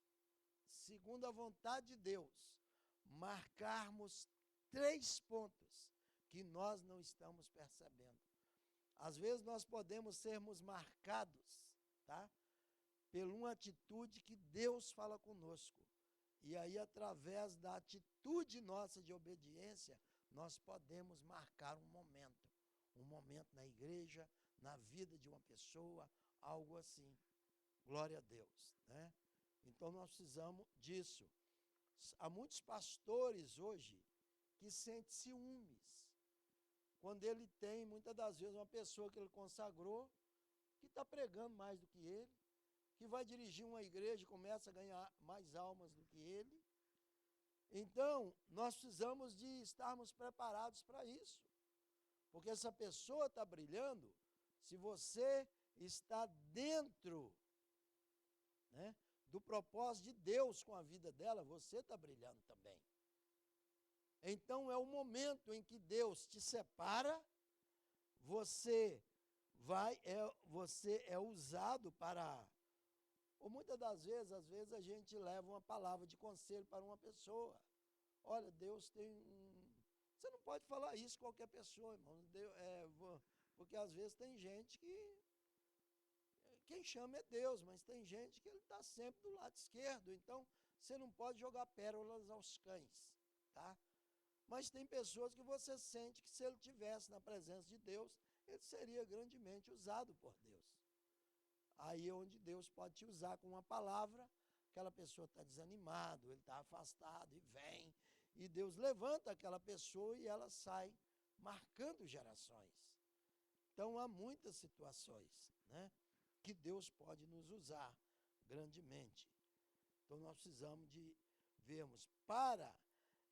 Speaker 2: segundo a vontade de Deus, marcarmos 3 pontos que nós não estamos percebendo. Às vezes nós podemos sermos marcados, tá? Por uma atitude que Deus fala conosco. E aí, através da atitude nossa de obediência, nós podemos marcar um momento na igreja, na vida de uma pessoa, algo assim. Glória a Deus, né? Então nós precisamos disso. Há muitos pastores hoje que sentem ciúmes quando ele tem, muitas das vezes, uma pessoa que ele consagrou, que está pregando mais do que ele, que vai dirigir uma igreja e começa a ganhar mais almas do que ele. Então, nós precisamos de estarmos preparados para isso. Porque essa pessoa está brilhando, se você está dentro, né, do propósito de Deus com a vida dela, você está brilhando também. Então é o momento em que Deus te separa, você é usado para... Ou muitas das vezes, às vezes a gente leva uma palavra de conselho para uma pessoa. Olha, Deus tem um... Você não pode falar isso com qualquer pessoa, irmão. Porque às vezes tem gente que... Quem chama é Deus, mas tem gente que ele está sempre do lado esquerdo. Então, você não pode jogar pérolas aos cães, tá? Mas tem pessoas que você sente que se ele estivesse na presença de Deus, ele seria grandemente usado por Deus. Aí é onde Deus pode te usar com uma palavra, aquela pessoa está desanimada, ele está afastado e vem, e Deus levanta aquela pessoa e ela sai marcando gerações. Então há muitas situações, né, que Deus pode nos usar grandemente. Então nós precisamos de vermos, para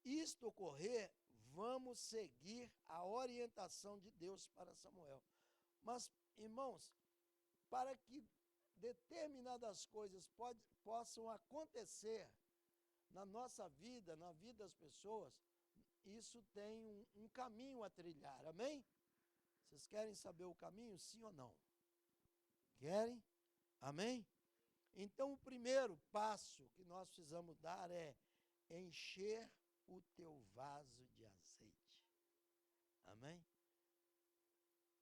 Speaker 2: isto ocorrer, vamos seguir a orientação de Deus para Samuel. Mas, irmãos, para que determinadas coisas possam acontecer na nossa vida, na vida das pessoas, isso tem um caminho a trilhar, amém? Vocês querem saber o caminho, sim ou não? Querem? Amém? Então, o primeiro passo que nós precisamos dar é encher o teu vaso de azeite. Amém?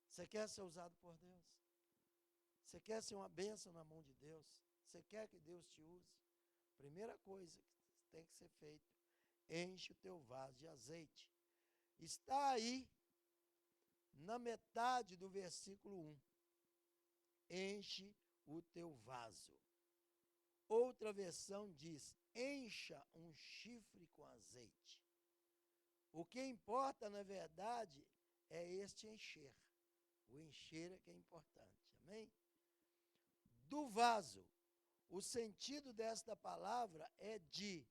Speaker 2: Você quer ser usado por Deus? Você quer ser uma bênção na mão de Deus? Você quer que Deus te use? Primeira coisa que tem que ser feita, enche o teu vaso de azeite. Está aí na metade do versículo 1. Enche o teu vaso. Outra versão diz, encha um chifre com azeite. O que importa, na verdade, é este encher. O encher é que é importante. Amém? Do vaso. O sentido desta palavra é de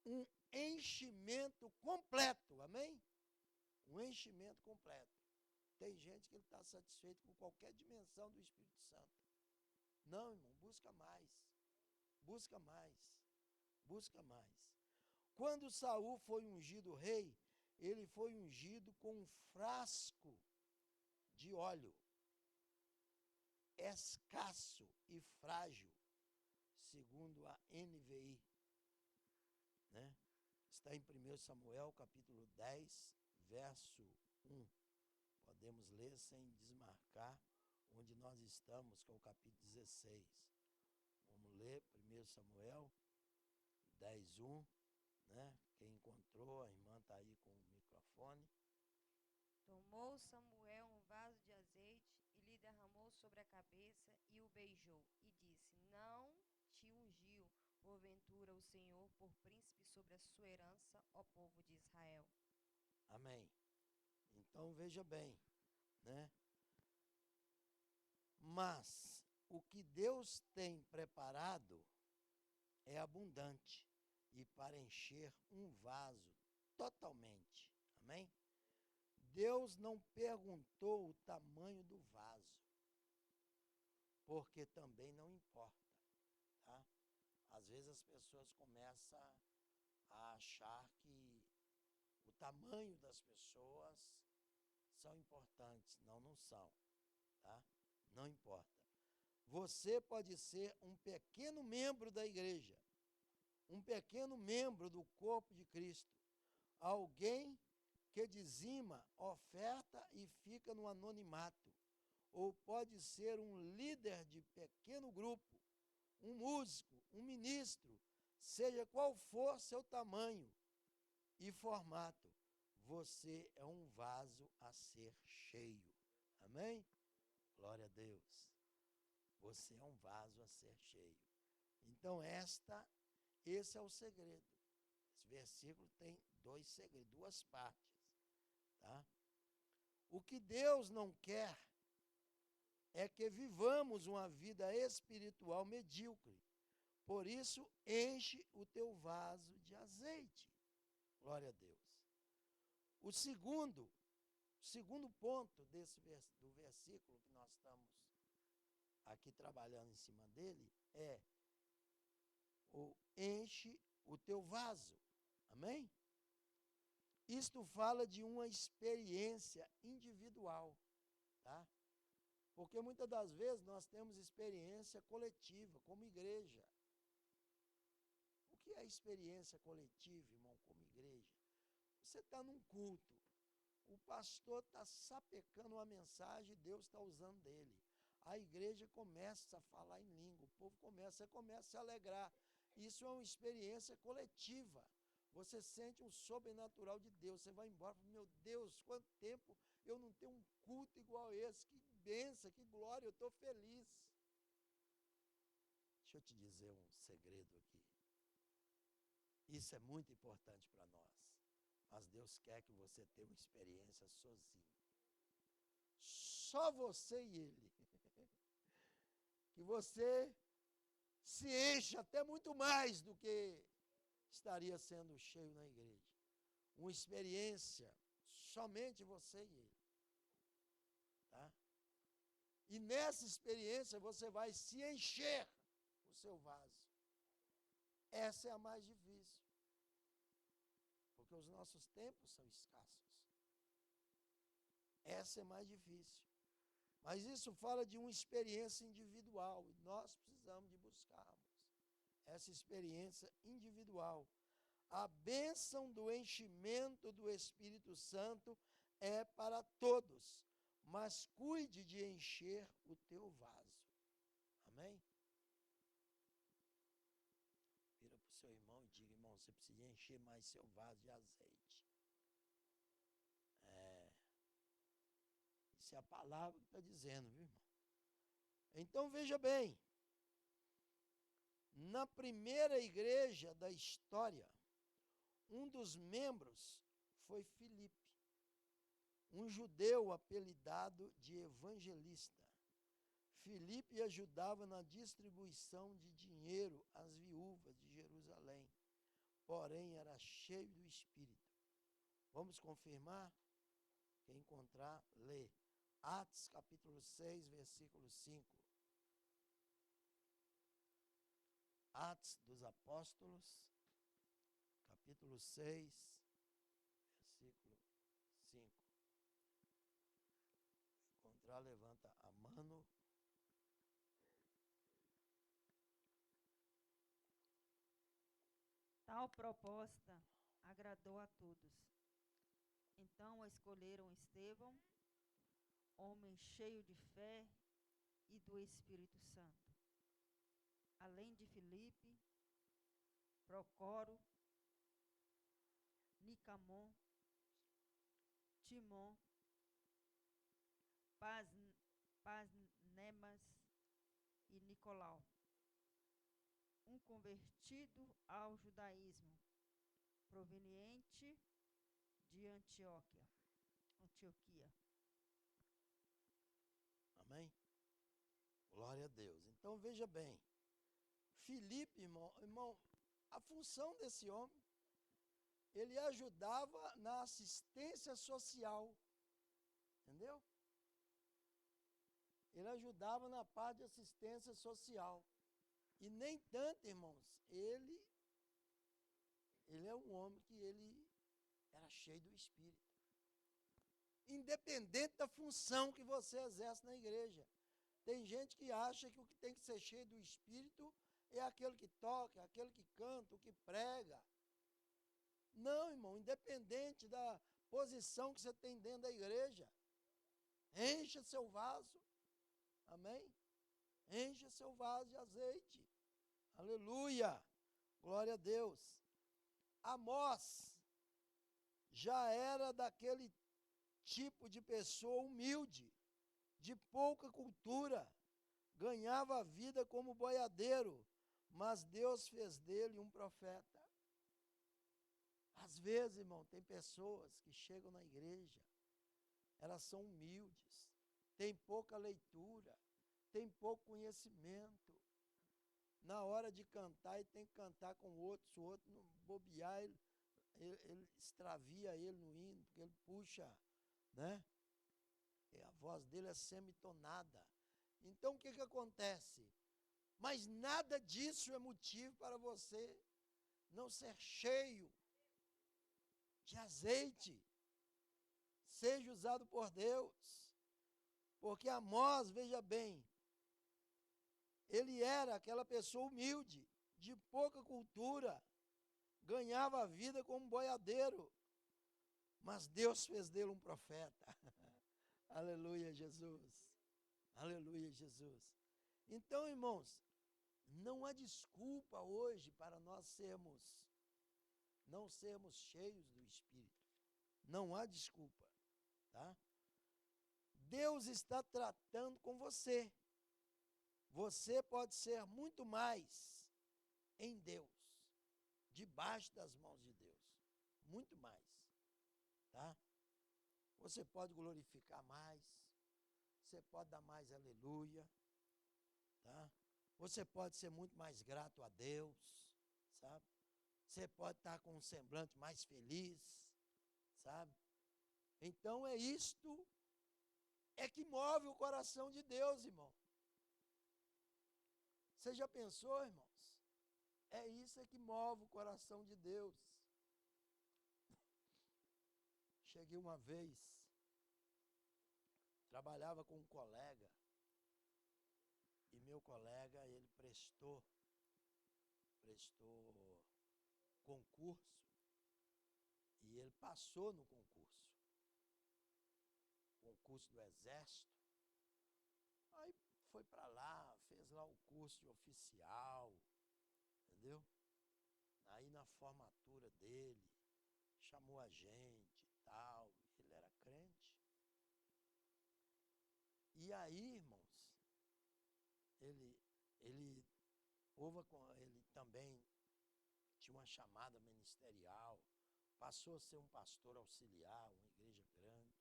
Speaker 2: um enchimento completo. Amém? Um enchimento completo. Tem gente que está satisfeito com qualquer dimensão do Espírito Santo. Não, irmão, busca mais. Busca mais. Busca mais. Quando Saul foi ungido rei, ele foi ungido com um frasco de óleo, escasso e frágil, segundo a NVI. Né? Está em 1 Samuel, capítulo 10, verso 1. Podemos ler sem desmarcar onde nós estamos, que é o capítulo 16. Vamos ler 1 Samuel 10, 1. Né? Quem encontrou, a irmã está aí com o microfone.
Speaker 3: Tomou Samuel um vaso de azeite e lhe derramou sobre a cabeça e o beijou, e disse, não te ungiu, porventura, o Senhor por príncipe sobre a sua herança, ó povo de Israel.
Speaker 2: Amém. Então veja bem, né? Mas o que Deus tem preparado é abundante e para encher um vaso totalmente. Amém? Deus não perguntou o tamanho do vaso, porque também não importa, tá? Às vezes as pessoas começam a achar que o tamanho das pessoas são importantes. Não, não são, tá? Não importa. Você pode ser um pequeno membro da igreja, um pequeno membro do corpo de Cristo, alguém que dizima, oferta e fica no anonimato, ou pode ser um líder de pequeno grupo, um músico, um ministro, seja qual for seu tamanho e formato, você é um vaso a ser cheio. Amém? Glória a Deus. Você é um vaso a ser cheio. Então esse é o segredo. Esse versículo tem dois segredos, duas partes, tá? O que Deus não quer é que vivamos uma vida espiritual medíocre. Por isso, enche o teu vaso de azeite. Glória a Deus. O segundo ponto do versículo que nós estamos aqui trabalhando em cima dele é o enche o teu vaso. Amém? Isto fala de uma experiência individual, tá? Porque muitas das vezes nós temos experiência coletiva, como igreja. O que é experiência coletiva, irmão, como igreja? Você está num culto, o pastor está sapecando uma mensagem e Deus está usando dele. A igreja começa a falar em língua, o povo começa a se alegrar. Isso é uma experiência coletiva. Você sente um sobrenatural de Deus. Você vai embora e fala, meu Deus, quanto tempo eu não tenho um culto igual esse. Que bênção, que glória, eu estou feliz. Deixa eu te dizer um segredo aqui. Isso é muito importante para nós. Mas Deus quer que você tenha uma experiência sozinho. Só você e Ele. Que você se encha até muito mais do que estaria sendo cheio na igreja. Uma experiência somente você e Ele. Tá? E nessa experiência você vai se encher o seu vaso. Essa é a mais difícil. Porque os nossos tempos são escassos. Essa é mais difícil. Mas isso fala de uma experiência individual. E nós precisamos de buscarmos essa experiência individual. A bênção do enchimento do Espírito Santo é para todos, mas cuide de encher o teu vaso. Amém? Vira para o seu irmão e diga, irmão, você precisa encher mais seu vaso de azeite. Isso é a palavra que está dizendo, viu, irmão? Então veja bem, na primeira igreja da história, um dos membros foi Filipe, um judeu apelidado de evangelista. Filipe ajudava na distribuição de dinheiro às viúvas de Jerusalém, porém era cheio do Espírito. Vamos confirmar? Quem encontrar, lê. Atos capítulo 6, versículo 5. Atos dos Apóstolos, capítulo 6, versículo 5. Encontrar, levanta a mão.
Speaker 4: Tal proposta agradou a todos. Então escolheram Estevão, homem cheio de fé e do Espírito Santo, além de Filipe, Procoro, Nicamon, Timon, Pasnemas e Nicolau, um convertido ao judaísmo, proveniente de Antioquia.
Speaker 2: Amém? Glória a Deus. Então veja bem, Filipe, irmão, a função desse homem, ele ajudava na assistência social, entendeu? Ele ajudava na parte de assistência social. E nem tanto, irmãos, ele é um homem que ele era cheio do Espírito. Independente da função que você exerce na igreja. Tem gente que acha que o que tem que ser cheio do Espírito é aquele que toca, é aquele que canta, o que prega. Não, irmão, independente da posição que você tem dentro da igreja, encha seu vaso. Amém? Encha seu vaso de azeite. Aleluia. Glória a Deus. Amós já era daquele tipo de pessoa humilde, de pouca cultura, ganhava a vida como boiadeiro, mas Deus fez dele um profeta. Às vezes, irmão, tem pessoas que chegam na igreja, elas são humildes, têm pouca leitura, têm pouco conhecimento. Na hora de cantar, ele tem que cantar com o outro, se o outro não bobear, ele extravia ele no hino, porque ele puxa, né? E a voz dele é semitonada. Então o que acontece? Mas nada disso é motivo para você não ser cheio de azeite. Seja usado por Deus. Porque Amós, veja bem, ele era aquela pessoa humilde, de pouca cultura, ganhava a vida como boiadeiro, mas Deus fez dele um profeta. Aleluia, Jesus. Aleluia, Jesus. Então, irmãos, não há desculpa hoje para nós não sermos cheios do Espírito. Não há desculpa, tá? Deus está tratando com você. Você pode ser muito mais em Deus, debaixo das mãos de Deus. Muito mais, tá? Você pode glorificar mais, você pode dar mais aleluia, tá? Você pode ser muito mais grato a Deus, sabe? Você pode estar com um semblante mais feliz, sabe? Então é isto que move o coração de Deus, irmão. Você já pensou, irmãos? É isso que move o coração de Deus. Cheguei uma vez trabalhava com um colega, e meu colega, ele prestou concurso, e ele passou no concurso do Exército. Aí foi para lá, fez lá o curso de oficial, entendeu? Aí na formatura dele, chamou a gente e tal, ele era crente. E aí, irmãos, ele também tinha uma chamada ministerial, passou a ser um pastor auxiliar, uma igreja grande.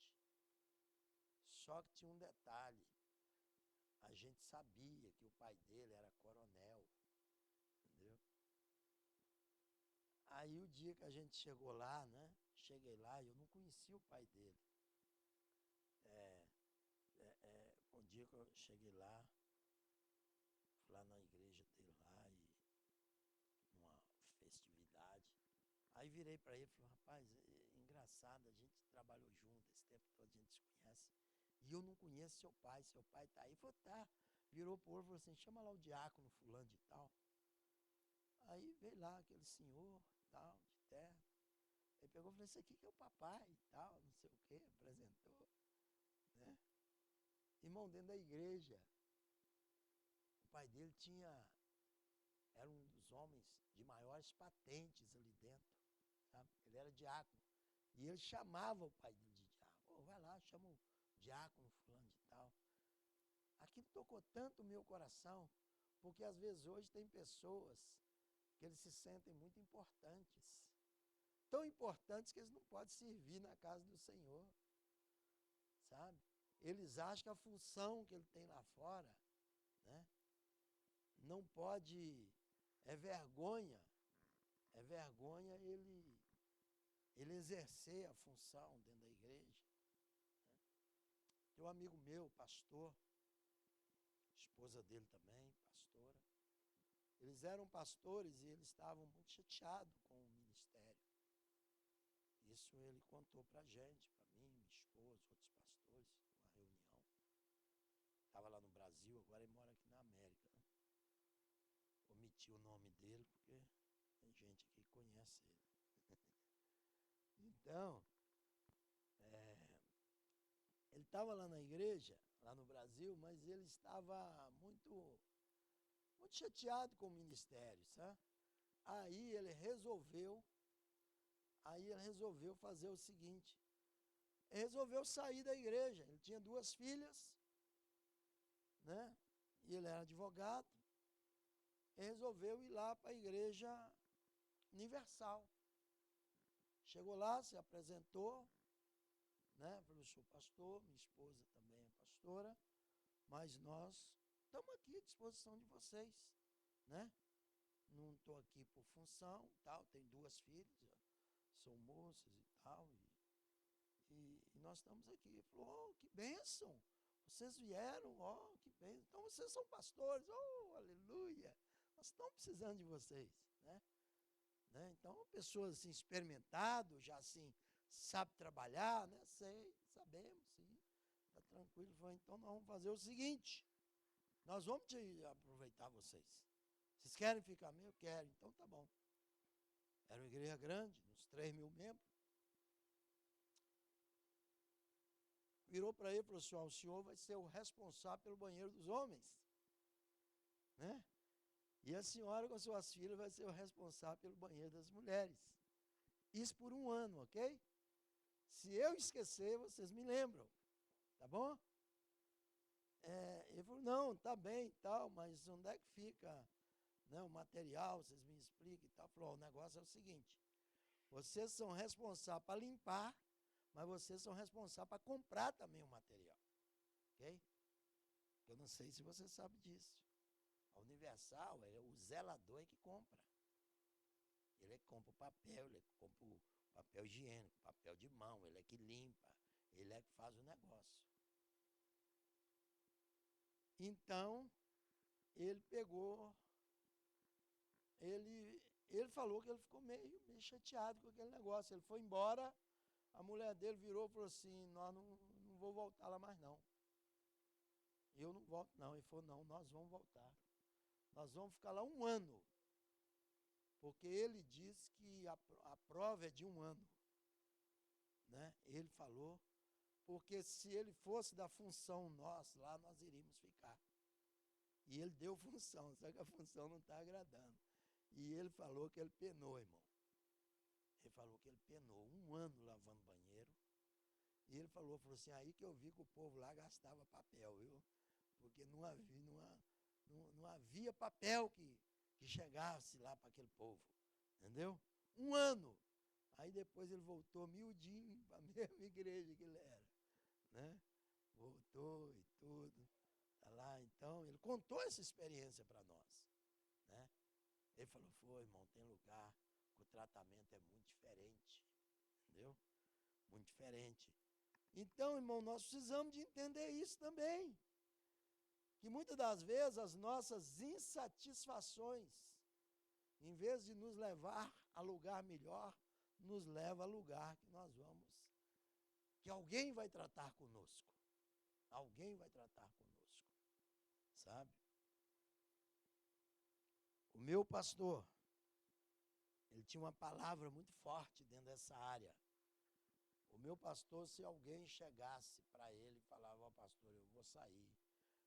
Speaker 2: Só que tinha um detalhe, a gente sabia que o pai dele era coronel, entendeu? Aí o dia que a gente chegou lá, né? Cheguei lá e eu não conhecia o pai dele. Um dia que eu cheguei lá, fui lá na igreja dele lá, e numa festividade. Aí virei para ele e falei, rapaz, engraçado, a gente trabalhou junto, esse tempo todo a gente se conhece. E eu não conheço seu pai tá aí. Ele falou, tá. Virou pro outro e falou assim, chama lá o diácono fulano de tal. Aí veio lá aquele senhor, tal, de terno. Ele pegou e falou, esse aqui que é o papai e tal, não sei o quê, apresentou, né? Irmão, dentro da igreja, o pai dele era um dos homens de maiores patentes ali dentro, sabe? Ele era diácono. E ele chamava o pai dele de diácono. Oh, vai lá, chama o diácono fulano de tal. Aquilo tocou tanto o meu coração, porque às vezes hoje tem pessoas que eles se sentem muito importantes. Tão importantes que eles não podem servir na casa do Senhor, sabe? Eles acham que a função que ele tem lá fora, né, não pode, é vergonha ele exercer a função dentro da igreja. Tem um amigo meu, pastor, esposa dele também, pastora. Eles eram pastores e eles estavam muito chateados com o ministério. Isso ele contou pra gente, pra mim, minha esposa, outros pastores, numa reunião. Estava lá no Brasil, agora ele mora aqui na América, né? Omiti o nome dele porque tem gente aqui que conhece ele. Então, ele estava lá na igreja, lá no Brasil, mas ele estava muito chateado com o ministério, sabe? Aí ele resolveu fazer o seguinte, ele resolveu sair da igreja. Ele tinha 2 filhas, né? E ele era advogado. Ele resolveu ir lá para a igreja Universal. Chegou lá, se apresentou, né? Falou, sou pastor, minha esposa também é pastora, mas nós estamos aqui à disposição de vocês, né? Não estou aqui por função, tal, tenho 2 filhas, são moças e tal, e nós estamos aqui. Ele falou, oh, que bênção, vocês vieram, oh, que bênção, então vocês são pastores, oh, aleluia, nós estamos precisando de vocês, né? Então, pessoas assim, experimentadas, já assim, sabe trabalhar, né? Sabemos, sim, está tranquilo. Ele falou, então nós vamos fazer o seguinte, nós vamos aproveitar vocês. Vocês querem ficar meio? Eu quero, então tá bom. Era uma igreja grande, uns 3.000 membros. Virou para ele e falou assim, o senhor vai ser o responsável pelo banheiro dos homens, né? E a senhora com suas filhas vai ser o responsável pelo banheiro das mulheres. Isso por 1 ano, ok? Se eu esquecer, vocês me lembram, tá bom? Ele falou, não, tá bem e tal, mas onde é que fica, né, o material, vocês me explicam e tal. Falou, o negócio é o seguinte, vocês são responsáveis para limpar, mas vocês são responsáveis para comprar também o material, ok? Eu não sei se você sabe disso. A Universal, o zelador é que compra. Ele é que compra o papel, ele é que compra o papel higiênico, papel de mão, ele é que limpa, ele é que faz o negócio. Então, ele pegou, ele falou que ele ficou meio chateado com aquele negócio. Ele foi embora, a mulher dele virou e falou assim, não vou voltar lá mais não. eu não volto não. Ele falou, não, nós vamos voltar. Nós vamos ficar lá 1 ano. Porque ele disse que a prova é de 1 ano. Né? Ele falou, porque se ele fosse da função nossa lá, nós iríamos ficar. E ele deu função, só que a função não está agradando. E ele falou que ele penou, irmão. Ele falou que ele penou 1 ano lavando banheiro. E ele falou assim, aí que eu vi que o povo lá gastava papel, viu? Porque não havia papel que chegasse lá para aquele povo. Entendeu? 1 ano. Aí depois ele voltou miudinho para a mesma igreja que ele era. Né? Voltou e tudo. Tá lá, então, ele contou essa experiência para nós. Né? Ele falou, irmão, tem lugar que o tratamento é muito diferente. Entendeu? Muito diferente. Então, irmão, nós precisamos de entender isso também. Que muitas das vezes as nossas insatisfações, em vez de nos levar a lugar melhor, nos leva a lugar que nós vamos, que alguém vai tratar conosco. Alguém vai tratar conosco. Sabe? O meu pastor, ele tinha uma palavra muito forte dentro dessa área. O meu pastor, se alguém chegasse para ele e falava, pastor, eu vou sair,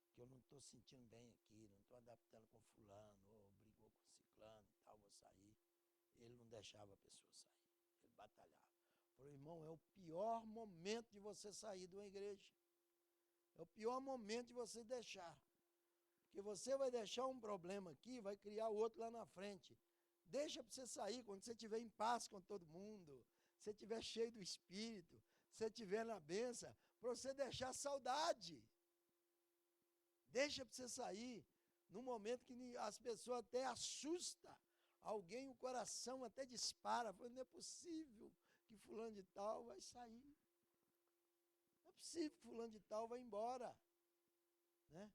Speaker 2: porque eu não estou sentindo bem aqui, não estou adaptando com fulano, ou brigou com ciclano e tal, vou sair. Ele não deixava a pessoa sair, ele batalhava. Falei, irmão, é o pior momento de você sair de uma igreja. É o pior momento de você deixar. Porque você vai deixar um problema aqui, vai criar outro lá na frente. Deixa para você sair quando você estiver em paz com todo mundo, você estiver cheio do Espírito, você estiver na bênção, para você deixar saudade. Deixa para você sair num momento que as pessoas até assustam. Alguém, o coração até dispara. Fala, não é possível que fulano de tal vai sair. Não é possível que fulano de tal vai embora. Né?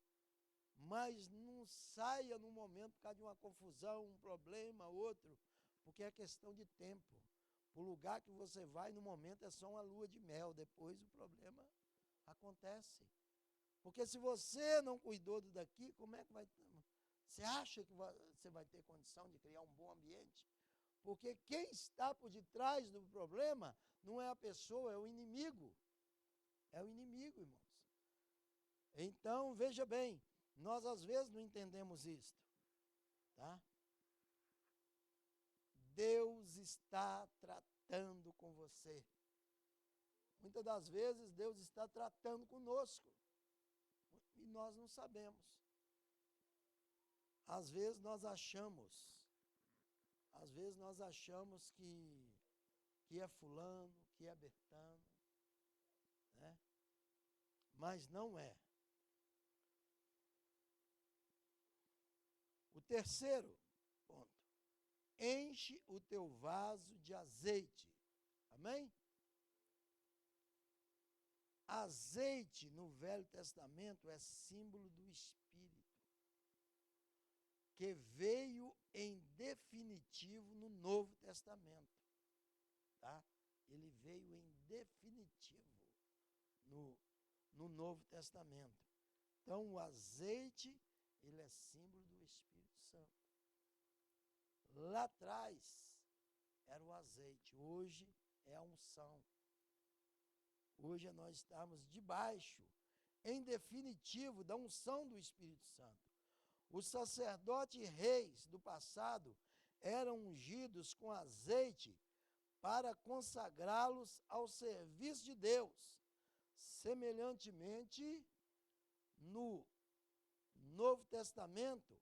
Speaker 2: Mas não saia num momento por causa de uma confusão, um problema, outro, porque é questão de tempo. O lugar que você vai no momento é só uma lua de mel, depois o problema acontece. Porque se você não cuidou do daqui, como é que vai... Você acha que você vai ter condição de criar um bom ambiente? Porque quem está por detrás do problema não é a pessoa, é o inimigo. É o inimigo, irmãos. Então, veja bem, nós às vezes não entendemos isto. Tá? Deus está tratando com você. Muitas das vezes Deus está tratando conosco. E nós não sabemos. Às vezes nós achamos que é fulano, que é Bertano, né? Mas não é. O terceiro ponto, enche o teu vaso de azeite. Amém? Azeite no Velho Testamento é símbolo do Espírito, que veio em definitivo no Novo Testamento. Tá? Ele veio em definitivo no Novo Testamento. Então, o azeite, ele é símbolo do Espírito Santo. Lá atrás era o azeite, hoje é a unção. Hoje nós estamos debaixo, em definitivo, da unção do Espírito Santo. Os sacerdotes reis do passado eram ungidos com azeite para consagrá-los ao serviço de Deus. Semelhantemente, no Novo Testamento,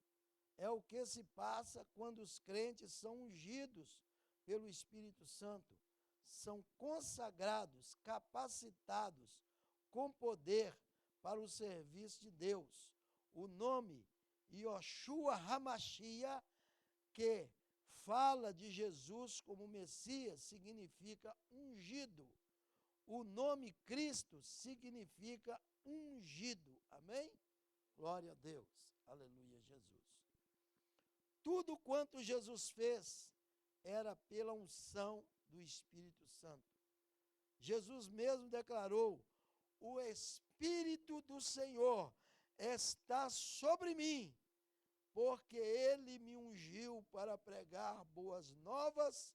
Speaker 2: é o que se passa quando os crentes são ungidos pelo Espírito Santo. São consagrados, capacitados com poder para o serviço de Deus. O nome Yoshua HaMashiach, que fala de Jesus como Messias, significa ungido. O nome Cristo significa ungido. Amém? Glória a Deus. Aleluia, Jesus. Tudo quanto Jesus fez era pela unção do Espírito Santo. Jesus mesmo declarou: o Espírito do Senhor está sobre mim, porque ele me ungiu para pregar boas novas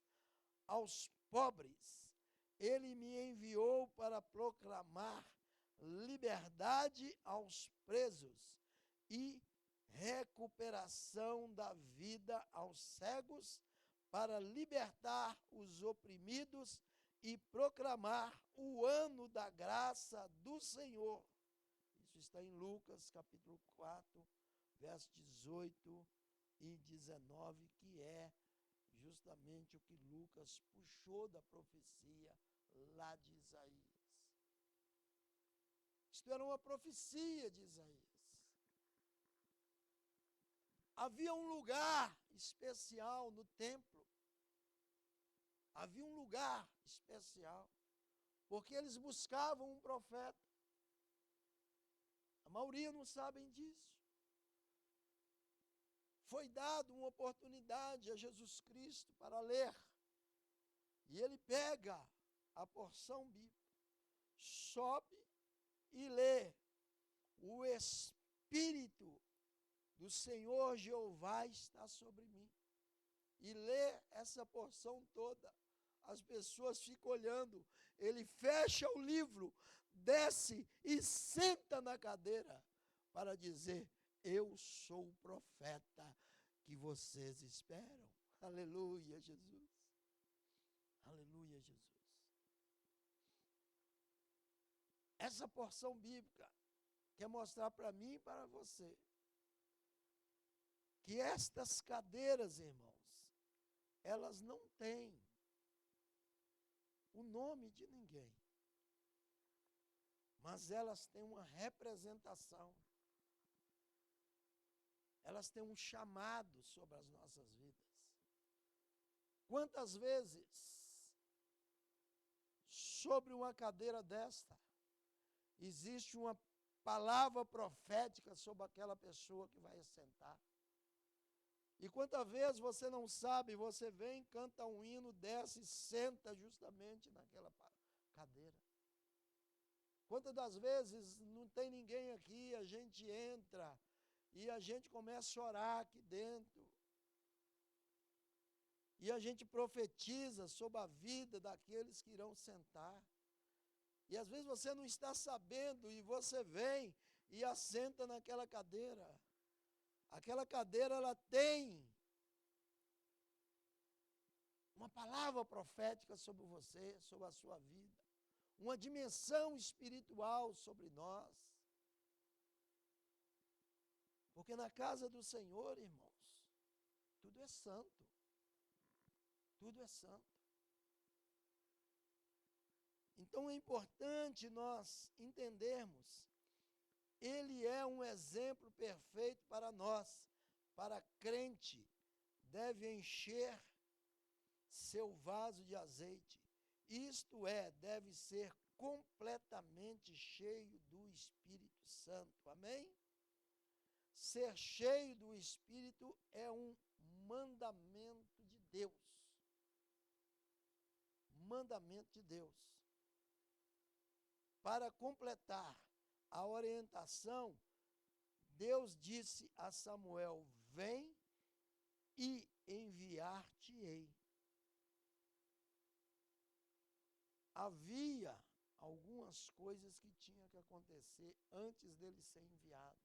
Speaker 2: aos pobres. Ele me enviou para proclamar liberdade aos presos e recuperação da vida aos cegos, para libertar os oprimidos e proclamar o ano da graça do Senhor. Isso está em Lucas capítulo 4, versos 18 e 19, que é justamente o que Lucas puxou da profecia lá de Isaías. Isto era uma profecia de Isaías. Havia um lugar especial no templo. Havia um lugar especial, porque eles buscavam um profeta. A maioria não sabem disso. Foi dado uma oportunidade a Jesus Cristo para ler. E ele pega a porção bíblica, sobe e lê: o Espírito do Senhor Jeová está sobre mim. E lê essa porção toda. As pessoas ficam olhando. Ele fecha o livro, desce e senta na cadeira para dizer: eu sou o profeta que vocês esperam. Aleluia, Jesus. Aleluia, Jesus. Essa porção bíblica quer mostrar para mim e para você que estas cadeiras, irmãos, elas não têm o nome de ninguém, mas elas têm uma representação. Elas têm um chamado sobre as nossas vidas. Quantas vezes, sobre uma cadeira desta, existe uma palavra profética sobre aquela pessoa que vai sentar. E quantas vezes você não sabe, você vem, canta um hino, desce e senta justamente naquela cadeira. Quantas das vezes não tem ninguém aqui, a gente entra e a gente começa a orar aqui dentro. E a gente profetiza sobre a vida daqueles que irão sentar. E às vezes você não está sabendo e você vem e assenta naquela cadeira. Aquela cadeira, ela tem uma palavra profética sobre você, sobre a sua vida. Uma dimensão espiritual sobre nós. Porque na casa do Senhor, irmãos, tudo é santo. Tudo é santo. Então é importante nós entendermos, ele é um exemplo perfeito para nós. Para crente, deve encher seu vaso de azeite. Isto é, deve ser completamente cheio do Espírito Santo. Amém? Ser cheio do Espírito é um mandamento de Deus. Mandamento de Deus. Para completar a orientação, Deus disse a Samuel: vem e enviar-te-ei. Havia algumas coisas que tinham que acontecer antes dele ser enviado.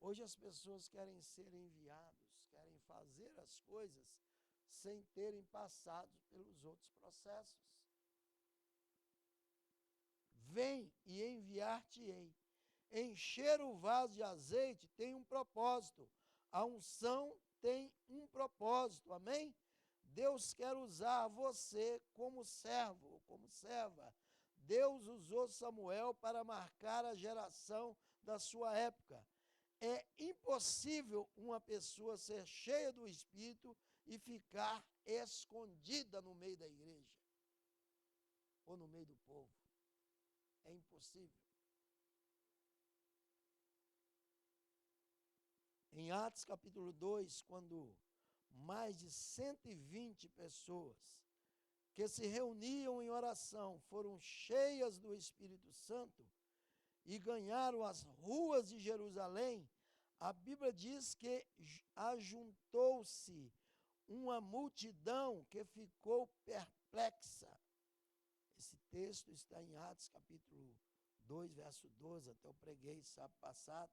Speaker 2: Hoje as pessoas querem ser enviados, querem fazer as coisas sem terem passado pelos outros processos. Vem e enviar-te-ei. Encher o vaso de azeite tem um propósito. A unção tem um propósito, amém? Deus quer usar você como servo ou como serva. Deus usou Samuel para marcar a geração da sua época. É impossível uma pessoa ser cheia do Espírito e ficar escondida no meio da igreja ou no meio do povo. É impossível. Em Atos capítulo 2, quando mais de 120 pessoas que se reuniam em oração foram cheias do Espírito Santo, e ganharam as ruas de Jerusalém, a Bíblia diz que ajuntou-se uma multidão que ficou perplexa. Esse texto está em Atos capítulo 2, verso 12, até eu preguei sábado passado.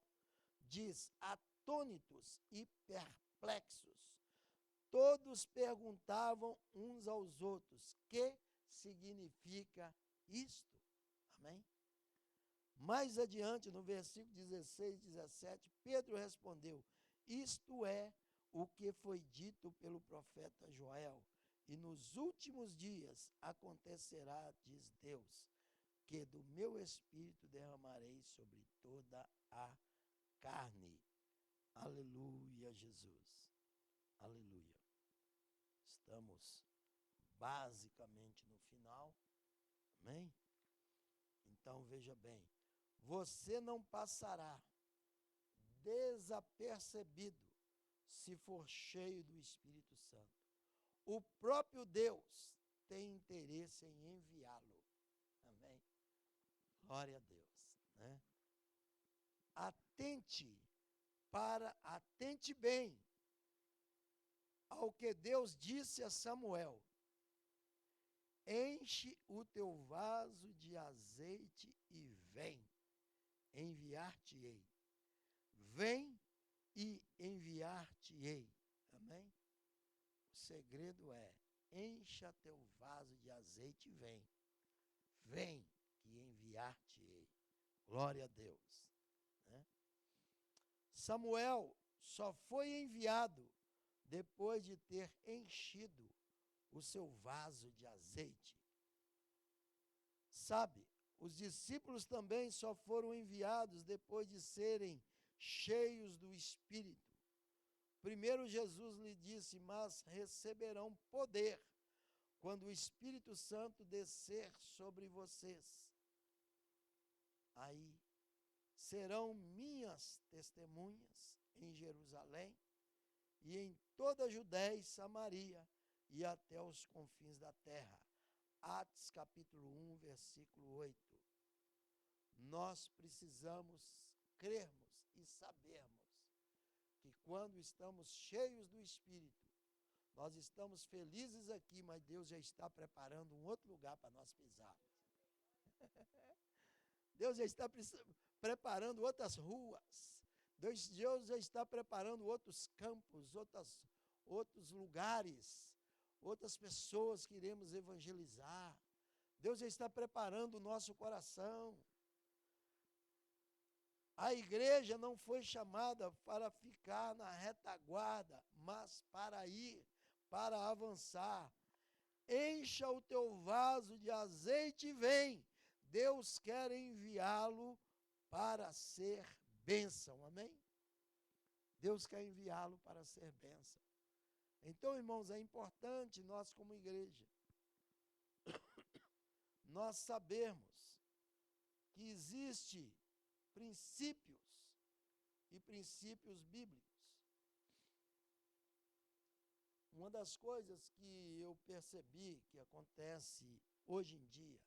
Speaker 2: Diz, atônitos e perplexos, todos perguntavam uns aos outros, que significa isto? Amém? Mais adiante, no versículo 16 e 17, Pedro respondeu, isto é o que foi dito pelo profeta Joel, e nos últimos dias acontecerá, diz Deus, que do meu espírito derramarei sobre toda a carne. Aleluia, Jesus. Aleluia. Estamos basicamente no final. Amém? Então veja bem, você não passará desapercebido se for cheio do Espírito Santo. O próprio Deus tem interesse em enviá-lo. Amém? Glória a Deus, né? Atente bem ao que Deus disse a Samuel. Enche o teu vaso de azeite e vem, enviar-te-ei. Vem e enviar-te-ei. Amém? O segredo é, encha teu vaso de azeite e vem. Vem que enviar-te-ei. Glória a Deus. Né? Samuel só foi enviado depois de ter enchido o seu vaso de azeite. Sabe, os discípulos também só foram enviados depois de serem cheios do Espírito. Primeiro Jesus lhe disse, mas receberão poder quando o Espírito Santo descer sobre vocês. Aí serão minhas testemunhas em Jerusalém e em toda a Judéia e Samaria e até os confins da terra. Atos capítulo 1, versículo 8. Nós precisamos crermos e sabermos que quando estamos cheios do Espírito, nós estamos felizes aqui, mas Deus já está preparando um outro lugar para nós pisarmos. Deus já está preparando outras ruas. Deus já está preparando outros campos, outros lugares, outras pessoas que iremos evangelizar. Deus já está preparando o nosso coração. A igreja não foi chamada para ficar na retaguarda, mas para ir, para avançar. Encha o teu vaso de azeite e vem. Deus quer enviá-lo para ser bênção, amém? Deus quer enviá-lo para ser bênção. Então, irmãos, é importante nós como igreja, nós sabermos que existe princípios e princípios bíblicos. Uma das coisas que eu percebi que acontece hoje em dia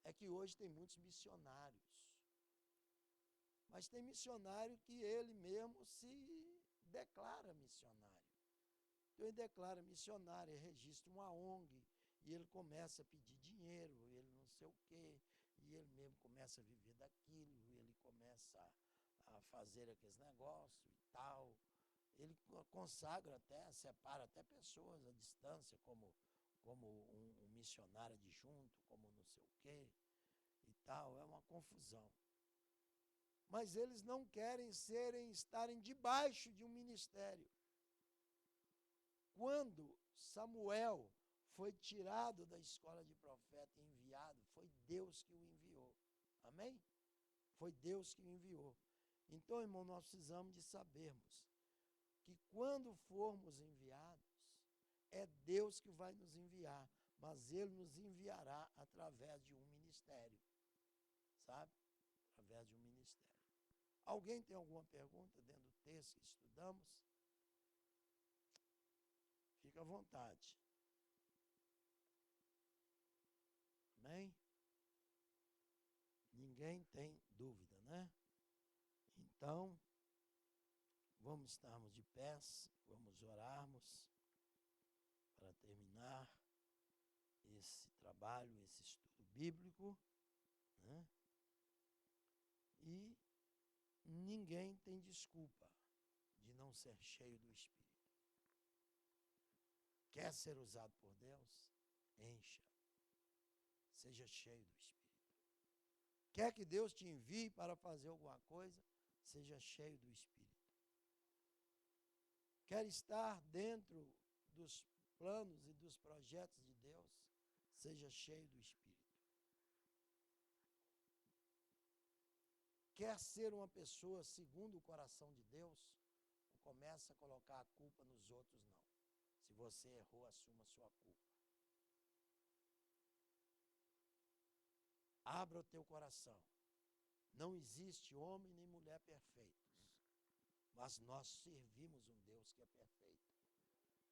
Speaker 2: é que hoje tem muitos missionários. Mas tem missionário que ele mesmo se declara missionário. Então ele declara missionário, ele registra uma ONG, e ele começa a pedir dinheiro, ele não sei o quê, e ele mesmo começa a viver daquilo, ele começa a fazer aqueles negócios e tal. Ele consagra até, separa até pessoas à distância, como um missionário adjunto, como não sei o quê e tal, é uma confusão. Mas eles não querem estarem debaixo de um ministério. Quando Samuel foi tirado da escola de profeta e enviado, foi Deus que o enviou. Amém? Foi Deus que o enviou. Então, irmão, nós precisamos de sabermos que quando formos enviados, é Deus que vai nos enviar, mas Ele nos enviará através de um ministério, sabe? Através de um ministério. Alguém tem alguma pergunta dentro do texto que estudamos? Fica à vontade. Amém? Ninguém tem dúvida, né? Então, vamos estarmos de pés, vamos orarmos para terminar esse trabalho, esse estudo bíblico, né? E ninguém tem desculpa de não ser cheio do Espírito. Quer ser usado por Deus? Encha. Seja cheio do Espírito. Quer que Deus te envie para fazer alguma coisa? Seja cheio do Espírito. Quer estar dentro dos planos e dos projetos de Deus? Seja cheio do Espírito. Quer ser uma pessoa segundo o coração de Deus? Não começa a colocar a culpa nos outros, não. Se você errou, assuma a sua culpa. Abra o teu coração. Não existe homem nem mulher perfeitos, mas nós servimos um Deus que é perfeito.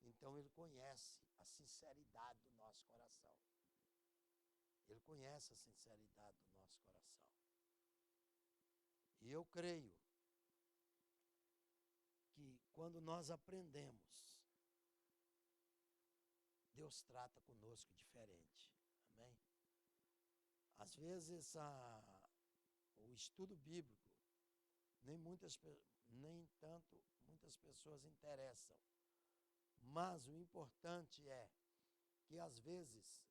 Speaker 2: Então Ele conhece a sinceridade do nosso coração. Ele conhece a sinceridade do nosso coração. E eu creio que quando nós aprendemos, Deus trata conosco diferente. Amém? Às vezes o estudo bíblico muitas pessoas interessam. Mas o importante é que às vezes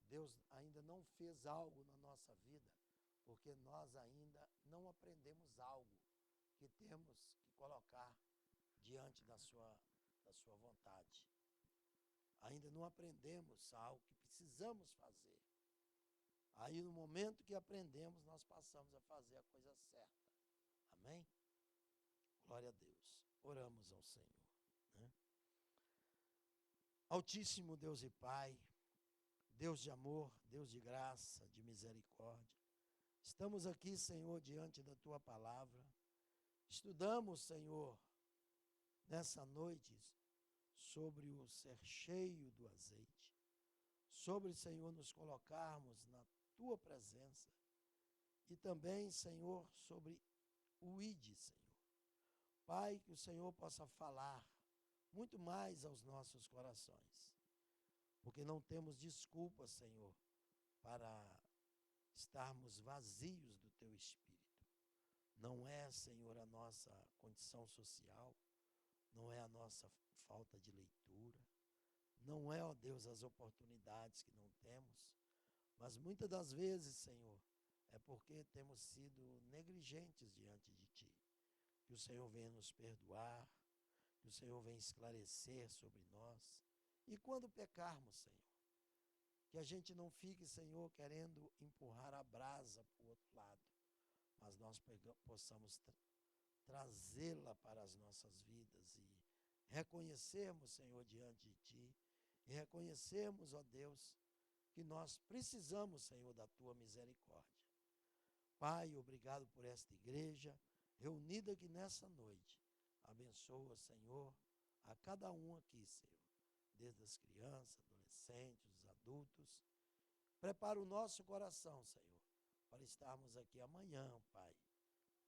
Speaker 2: Deus ainda não fez algo na nossa vida, porque nós ainda não aprendemos algo que temos que colocar diante da sua vontade. Ainda não aprendemos algo que precisamos fazer. Aí no momento que aprendemos, nós passamos a fazer a coisa certa. Amém? Glória a Deus. Oramos ao Senhor, né? Altíssimo Deus e Pai, Deus de amor, Deus de graça, de misericórdia, estamos aqui, Senhor, diante da Tua palavra. Estudamos, Senhor, nessa noite, sobre o ser cheio do azeite, sobre, Senhor, nos colocarmos na Tua presença e também, Senhor, sobre o ide, Senhor. Pai, que o Senhor possa falar muito mais aos nossos corações, porque não temos desculpa, Senhor, para estarmos vazios do Teu Espírito. Não é, Senhor, a nossa condição social, não é a nossa falta de leitura, não é, ó Deus, as oportunidades que não temos, mas muitas das vezes, Senhor, é porque temos sido negligentes diante de Ti. Que o Senhor venha nos perdoar, que o Senhor venha esclarecer sobre nós. E quando pecarmos, Senhor, que a gente não fique, Senhor, querendo empurrar a brasa para o outro lado, mas nós possamos trazê-la para as nossas vidas e reconhecermos, Senhor, diante de Ti, e reconhecermos, ó Deus, que nós precisamos, Senhor, da Tua misericórdia. Pai, obrigado por esta igreja reunida aqui nessa noite. Abençoa, Senhor, a cada um aqui, Senhor, desde as crianças, adolescentes, os adultos. Prepara o nosso coração, Senhor, para estarmos aqui amanhã, Pai,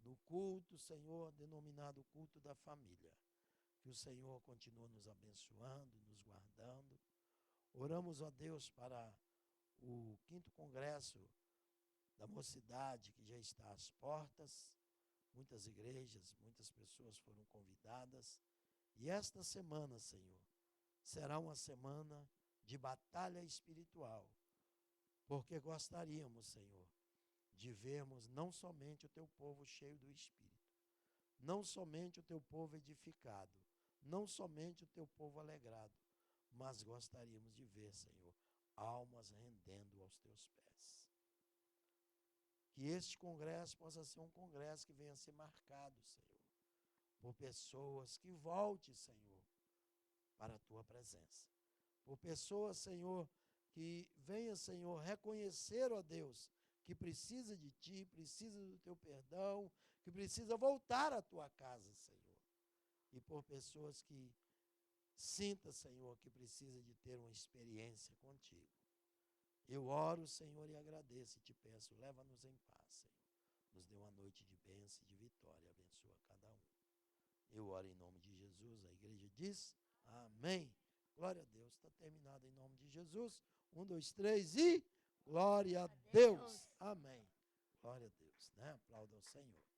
Speaker 2: no culto, Senhor, denominado culto da família. Que o Senhor continue nos abençoando, nos guardando. Oramos, ó Deus, para o 5º Congresso da Mocidade, que já está às portas. Muitas igrejas, muitas pessoas foram convidadas. E esta semana, Senhor, será uma semana de batalha espiritual, porque gostaríamos, Senhor, de vermos não somente o Teu povo cheio do Espírito, não somente o Teu povo edificado, não somente o Teu povo alegrado, mas gostaríamos de ver, Senhor, almas rendendo aos Teus pés. Que este congresso possa ser um congresso que venha a ser marcado, Senhor, por pessoas que volte, Senhor, para a Tua presença. Por pessoas, Senhor, que venha, Senhor, reconhecer, ó Deus, que precisa de Ti, precisa do Teu perdão, que precisa voltar à Tua casa, Senhor. E por pessoas que sinta, Senhor, que precisa de ter uma experiência contigo. Eu oro, Senhor, e agradeço e Te peço, leva-nos em paz, Senhor. nos dê uma noite de bênção e de vitória. Abençoa cada um. Eu oro em nome de Jesus. A igreja diz amém. Glória a Deus. Está terminado em nome de Jesus. 1, 2, 3 e glória a Deus. Amém. Glória a Deus, né? Aplauda ao Senhor.